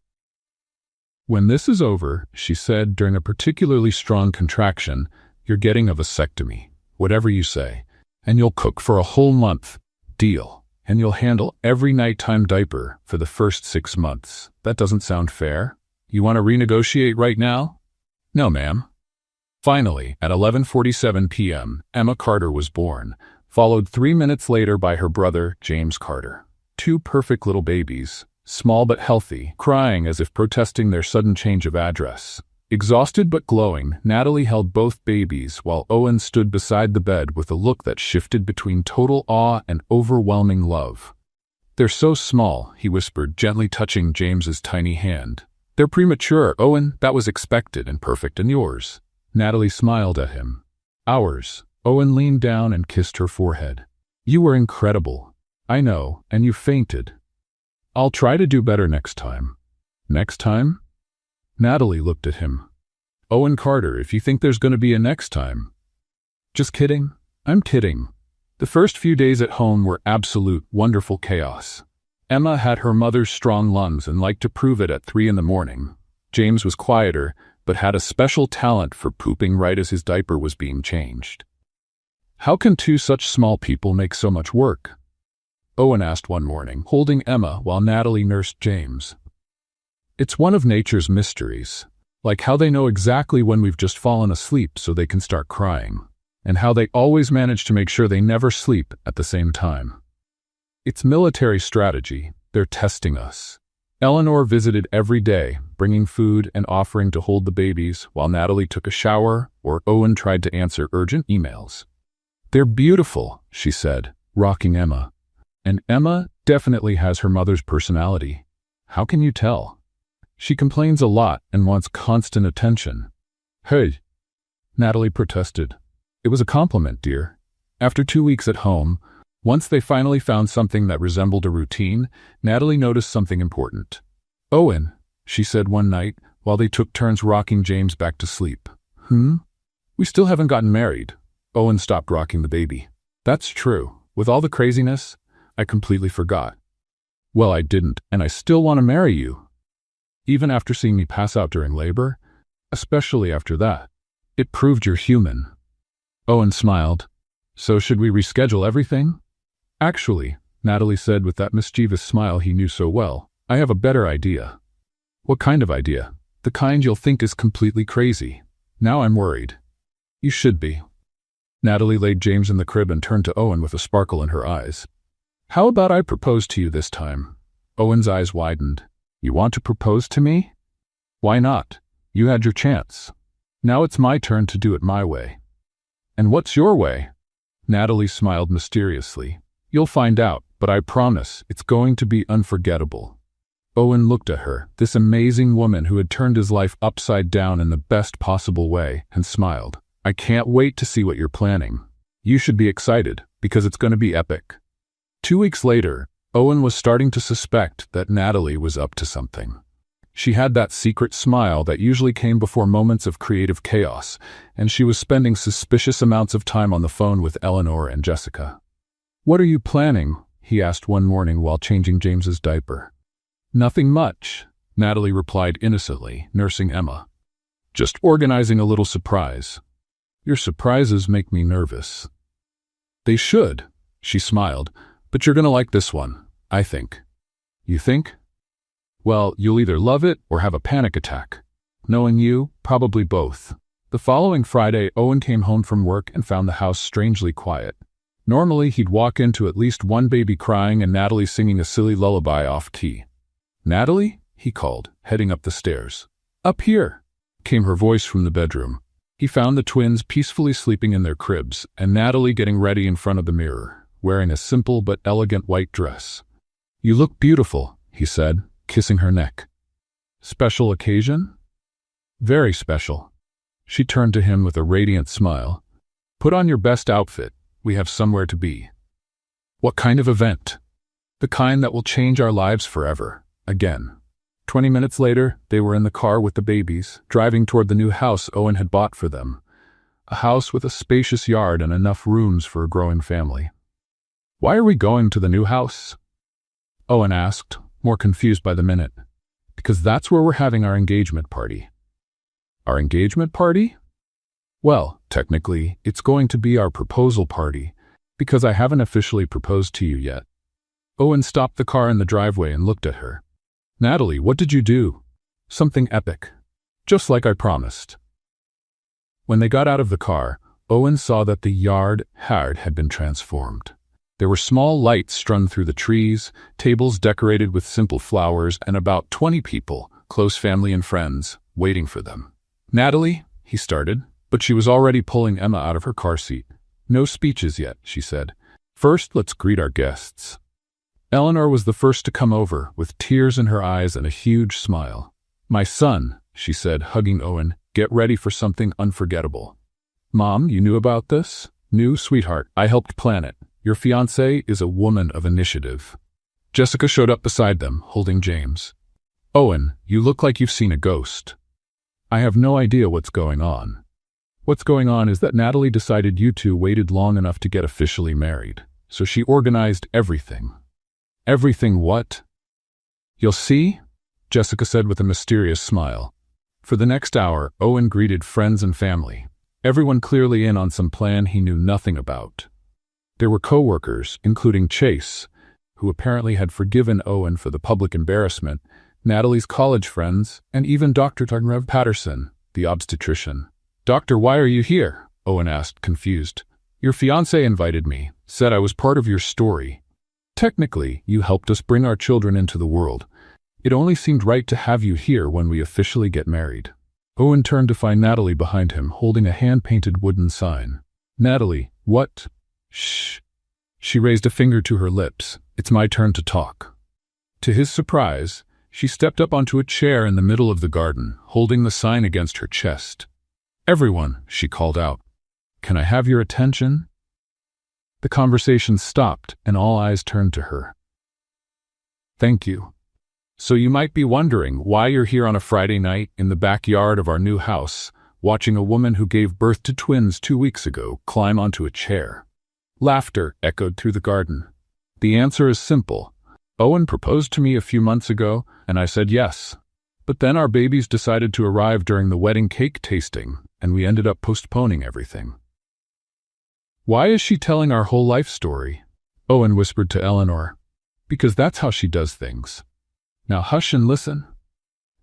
"When this is over," she said during a particularly strong contraction, "you're getting a vasectomy, whatever you say, and you'll cook for a whole month. Deal. And you'll handle every nighttime diaper for the first 6 months. That doesn't sound fair. You want to renegotiate right now?" "No, ma'am." Finally, at 11:47 p.m., Emma Carter was born, followed 3 minutes later by her brother, James Carter. 2 perfect little babies, small but healthy, crying as if protesting their sudden change of address. Exhausted but glowing, Natalie held both babies while Owen stood beside the bed with a look that shifted between total awe and overwhelming love. They're so small, he whispered, gently touching James's tiny hand. They're premature, Owen. That was expected and perfect. And yours? Natalie smiled at him. Ours. Owen leaned down and kissed her forehead. You were incredible. I know, and you fainted. I'll try to do better next time. Next time? Natalie looked at him. Owen Carter, if you think there's going to be a next time. Just kidding. I'm kidding. The first few days at home were absolute, wonderful chaos. Emma had her mother's strong lungs and liked to prove it at 3 a.m. James was quieter, but had a special talent for pooping right as his diaper was being changed. How can two such small people make so much work? Owen asked one morning, holding Emma while Natalie nursed James. It's one of nature's mysteries, like how they know exactly when we've just fallen asleep so they can start crying, and how they always manage to make sure they never sleep at the same time. It's military strategy. They're testing us. Eleanor visited every day, bringing food and offering to hold the babies while Natalie took a shower or Owen tried to answer urgent emails. They're beautiful, she said, rocking Emma. And Emma definitely has her mother's personality. How can you tell? She complains a lot and wants constant attention. Hey, Natalie protested. It was a compliment, dear. After 2 weeks at home, once they finally found something that resembled a routine, Natalie noticed something important. Owen, she said one night while they took turns rocking James back to sleep. We still haven't gotten married. Owen stopped rocking the baby. That's true. With all the craziness, I completely forgot. Well, I didn't, and I still want to marry you. Even after seeing me pass out during labor, especially after that, it proved you're human. Owen smiled. So should we reschedule everything? Actually, Natalie said with that mischievous smile he knew so well, I have a better idea. What kind of idea? The kind you'll think is completely crazy. Now I'm worried. You should be. Natalie laid James in the crib and turned to Owen with a sparkle in her eyes. How about I propose to you this time? Owen's eyes widened. You want to propose to me? Why not? You had your chance. Now it's my turn to do it my way. And what's your way? Natalie smiled mysteriously. You'll find out, but I promise it's going to be unforgettable. Owen looked at her, this amazing woman who had turned his life upside down in the best possible way, and smiled. I can't wait to see what you're planning. You should be excited, because it's going to be epic. 2 weeks later, Owen was starting to suspect that Natalie was up to something. She had that secret smile that usually came before moments of creative chaos, and she was spending suspicious amounts of time on the phone with Eleanor and Jessica. What are you planning? He asked one morning while changing James's diaper. Nothing much, Natalie replied innocently, nursing Emma. Just organizing a little surprise. Your surprises make me nervous. They should, she smiled, but you're gonna like this one, I think. You think? Well, you'll either love it or have a panic attack. Knowing you, probably both. The following Friday, Owen came home from work and found the house strangely quiet. Normally, he'd walk into at least one baby crying and Natalie singing a silly lullaby off-key. Natalie? He called, heading up the stairs. Up here, came her voice from the bedroom. He found the twins peacefully sleeping in their cribs and Natalie getting ready in front of the mirror, wearing a simple but elegant white dress. You look beautiful, he said, kissing her neck. Special occasion? Very special. She turned to him with a radiant smile. Put on your best outfit. We have somewhere to be. What kind of event? The kind that will change our lives forever. Again. 20 minutes later, they were in the car with the babies, driving toward the new house Owen had bought for them. A house with a spacious yard and enough rooms for a growing family. Why are we going to the new house? Owen asked, more confused by the minute. Because that's where we're having our engagement party. Our engagement party? Well, technically, it's going to be our proposal party, because I haven't officially proposed to you yet. Owen stopped the car in the driveway and looked at her. Natalie, what did you do? Something epic. Just like I promised. When they got out of the car, Owen saw that the yard had been transformed. There were small lights strung through the trees, tables decorated with simple flowers, and about 20 people, close family and friends, waiting for them. Natalie, he started, but she was already pulling Emma out of her car seat. No speeches yet, she said. First, let's greet our guests. Eleanor was the first to come over, with tears in her eyes and a huge smile. "My son," she said, hugging Owen, "get ready for something unforgettable." "Mom, you knew about this?" "Knew, sweetheart. I helped plan it. Your fiancée is a woman of initiative." Jessica showed up beside them, holding James. "Owen, you look like you've seen a ghost." "I have no idea what's going on." "What's going on is that Natalie decided you two waited long enough to get officially married, so she organized everything." "Everything what?" "You'll see," Jessica said with a mysterious smile. For the next hour, Owen greeted friends and family, everyone clearly in on some plan he knew nothing about. There were co-workers, including Chase, who apparently had forgiven Owen for the public embarrassment, Natalie's college friends, and even Dr. Rev Patterson, the obstetrician. "Doctor, why are you here?" Owen asked, confused. "Your fiancé invited me, said I was part of your story. Technically, you helped us bring our children into the world. It only seemed right to have you here when we officially get married." Owen turned to find Natalie behind him, holding a hand-painted wooden sign. "Natalie, what?" "Shh." She raised a finger to her lips. "It's my turn to talk." To his surprise, she stepped up onto a chair in the middle of the garden, holding the sign against her chest. "Everyone," she called out, "can I have your attention?" The conversation stopped, and all eyes turned to her. "Thank you. So you might be wondering why you're here on a Friday night in the backyard of our new house, watching a woman who gave birth to twins 2 weeks ago climb onto a chair." Laughter echoed through the garden. "The answer is simple. Owen proposed to me a few months ago, and I said yes. But then our babies decided to arrive during the wedding cake tasting, and we ended up postponing everything." "Why is she telling our whole life story?" Owen whispered to Eleanor. "Because that's how she does things. Now hush and listen."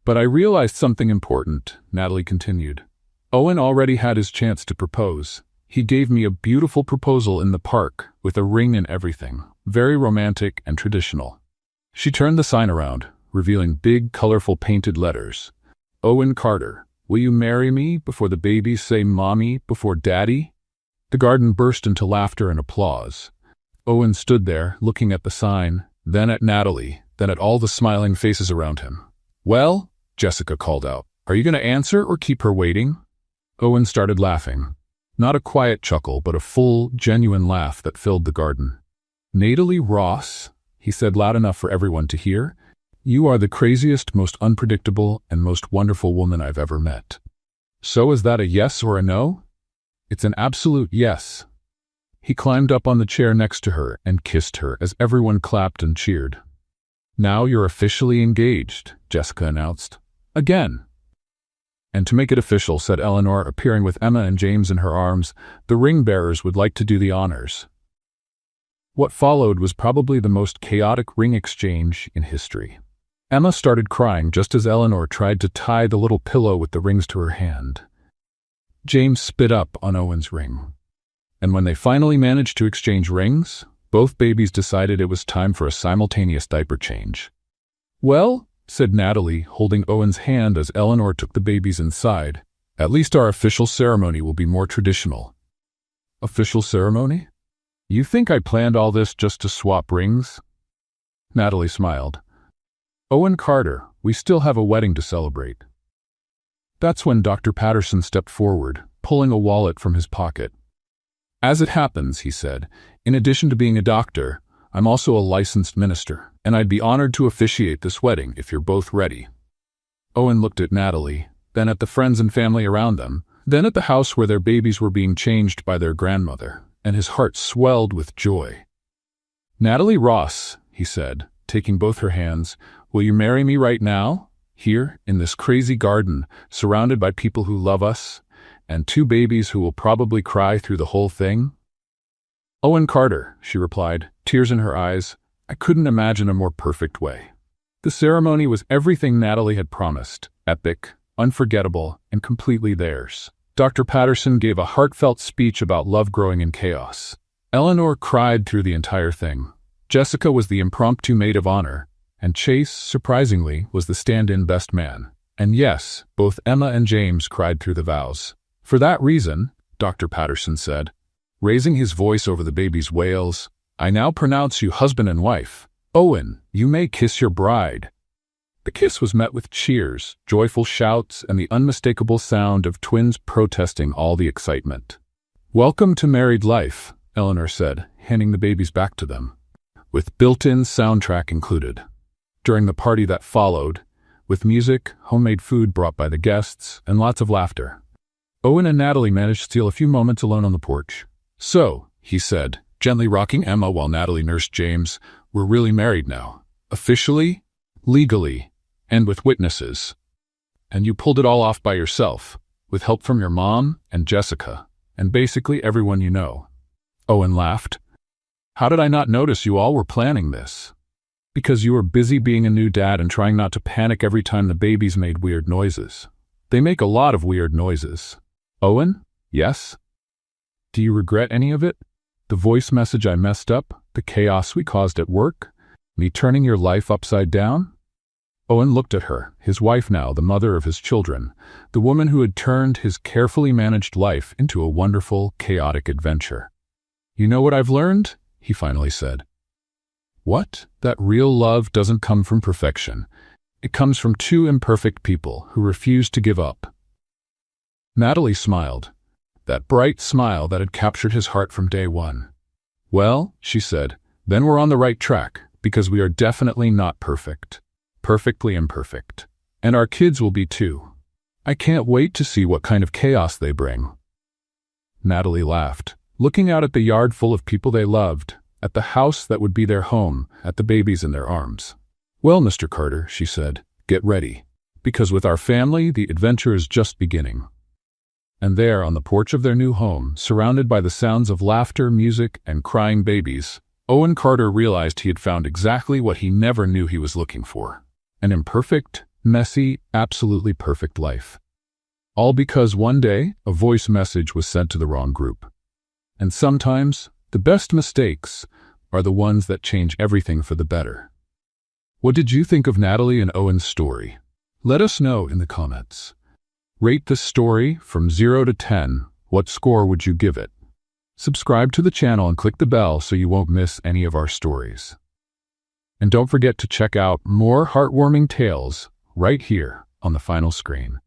"But I realized something important," Natalie continued. "Owen already had his chance to propose. He gave me a beautiful proposal in the park, with a ring and everything, very romantic and traditional." She turned the sign around, revealing big, colorful painted letters. "Owen Carter, will you marry me before the babies say mommy before daddy?" The garden burst into laughter and applause. Owen stood there, looking at the sign, then at Natalie, then at all the smiling faces around him. "Well," Jessica called out, "are you going to answer or keep her waiting?" Owen started laughing. Not a quiet chuckle, but a full, genuine laugh that filled the garden. "Natalie Ross," he said loud enough for everyone to hear, "you are the craziest, most unpredictable, and most wonderful woman I've ever met." "So is that a yes or a no?" "It's an absolute yes." He climbed up on the chair next to her and kissed her as everyone clapped and cheered. "Now you're officially engaged," Jessica announced. "Again." "And to make it official," said Eleanor, appearing with Emma and James in her arms, "the ring bearers would like to do the honors." What followed was probably the most chaotic ring exchange in history. Emma started crying just as Eleanor tried to tie the little pillow with the rings to her hand. James spit up on Owen's ring. And when they finally managed to exchange rings, both babies decided it was time for a simultaneous diaper change. "Well," said Natalie, holding Owen's hand as Eleanor took the babies inside, "at least our official ceremony will be more traditional." "Official ceremony? You think I planned all this just to swap rings?" Natalie smiled. "Owen Carter, we still have a wedding to celebrate." That's when Dr. Patterson stepped forward, pulling a wallet from his pocket. "As it happens," he said, "in addition to being a doctor, I'm also a licensed minister, and I'd be honored to officiate this wedding if you're both ready." Owen looked at Natalie, then at the friends and family around them, then at the house where their babies were being changed by their grandmother, and his heart swelled with joy. "Natalie Ross," he said, taking both her hands, "will you marry me right now? Here, in this crazy garden, surrounded by people who love us, and 2 babies who will probably cry through the whole thing?" "Owen Carter," she replied, tears in her eyes, "I couldn't imagine a more perfect way." The ceremony was everything Natalie had promised, epic, unforgettable, and completely theirs. Dr. Patterson gave a heartfelt speech about love growing in chaos. Eleanor cried through the entire thing. Jessica was the impromptu maid of honor, and Chase, surprisingly, was the stand-in best man. And yes, both Emma and James cried through the vows. "For that reason," Dr. Patterson said, raising his voice over the baby's wails, "I now pronounce you husband and wife, "Owen, you may kiss your bride." The kiss was met with cheers, joyful shouts, and the unmistakable sound of twins protesting all the excitement. "Welcome to married life," Eleanor said, handing the babies back to them, with built-in soundtrack included. During the party that followed, with music, homemade food brought by the guests, and lots of laughter, Owen and Natalie managed to steal a few moments alone on the porch. "So," he said, gently rocking Emma while Natalie nursed James, "we're really married now. Officially, legally, and with witnesses. And you pulled it all off by yourself, with help from your mom and Jessica, and basically everyone you know." Owen laughed. "How did I not notice you all were planning this?" "Because you were busy being a new dad and trying not to panic every time the babies made weird noises. They make a lot of weird noises." "Owen? Yes? Do you regret any of it? The voice message I messed up? The chaos we caused at work? Me turning your life upside down?" Owen looked at her, his wife now, the mother of his children, the woman who had turned his carefully managed life into a wonderful, chaotic adventure. "You know what I've learned?" he finally said. "What? That real love doesn't come from perfection. It comes from two imperfect people who refuse to give up." Natalie smiled, that bright smile that had captured his heart from day one. "Well," she said, "then we're on the right track, because we are definitely not perfect. Perfectly imperfect. And our kids will be too. I can't wait to see what kind of chaos they bring." Natalie laughed, looking out at the yard full of people they loved, at the house that would be their home, at the babies in their arms. "Well, Mr. Carter," she said, "get ready. Because with our family, the adventure is just beginning." And there, on the porch of their new home, surrounded by the sounds of laughter, music, and crying babies, Owen Carter realized he had found exactly what he never knew he was looking for. An imperfect, messy, absolutely perfect life. All because one day, a voice message was sent to the wrong group. And sometimes, the best mistakes are the ones that change everything for the better. What did you think of Natalie and Owen's story? Let us know in the comments. Rate this story from 0 to 10. What score would you give it? Subscribe to the channel and click the bell so you won't miss any of our stories. And don't forget to check out more heartwarming tales right here on the final screen.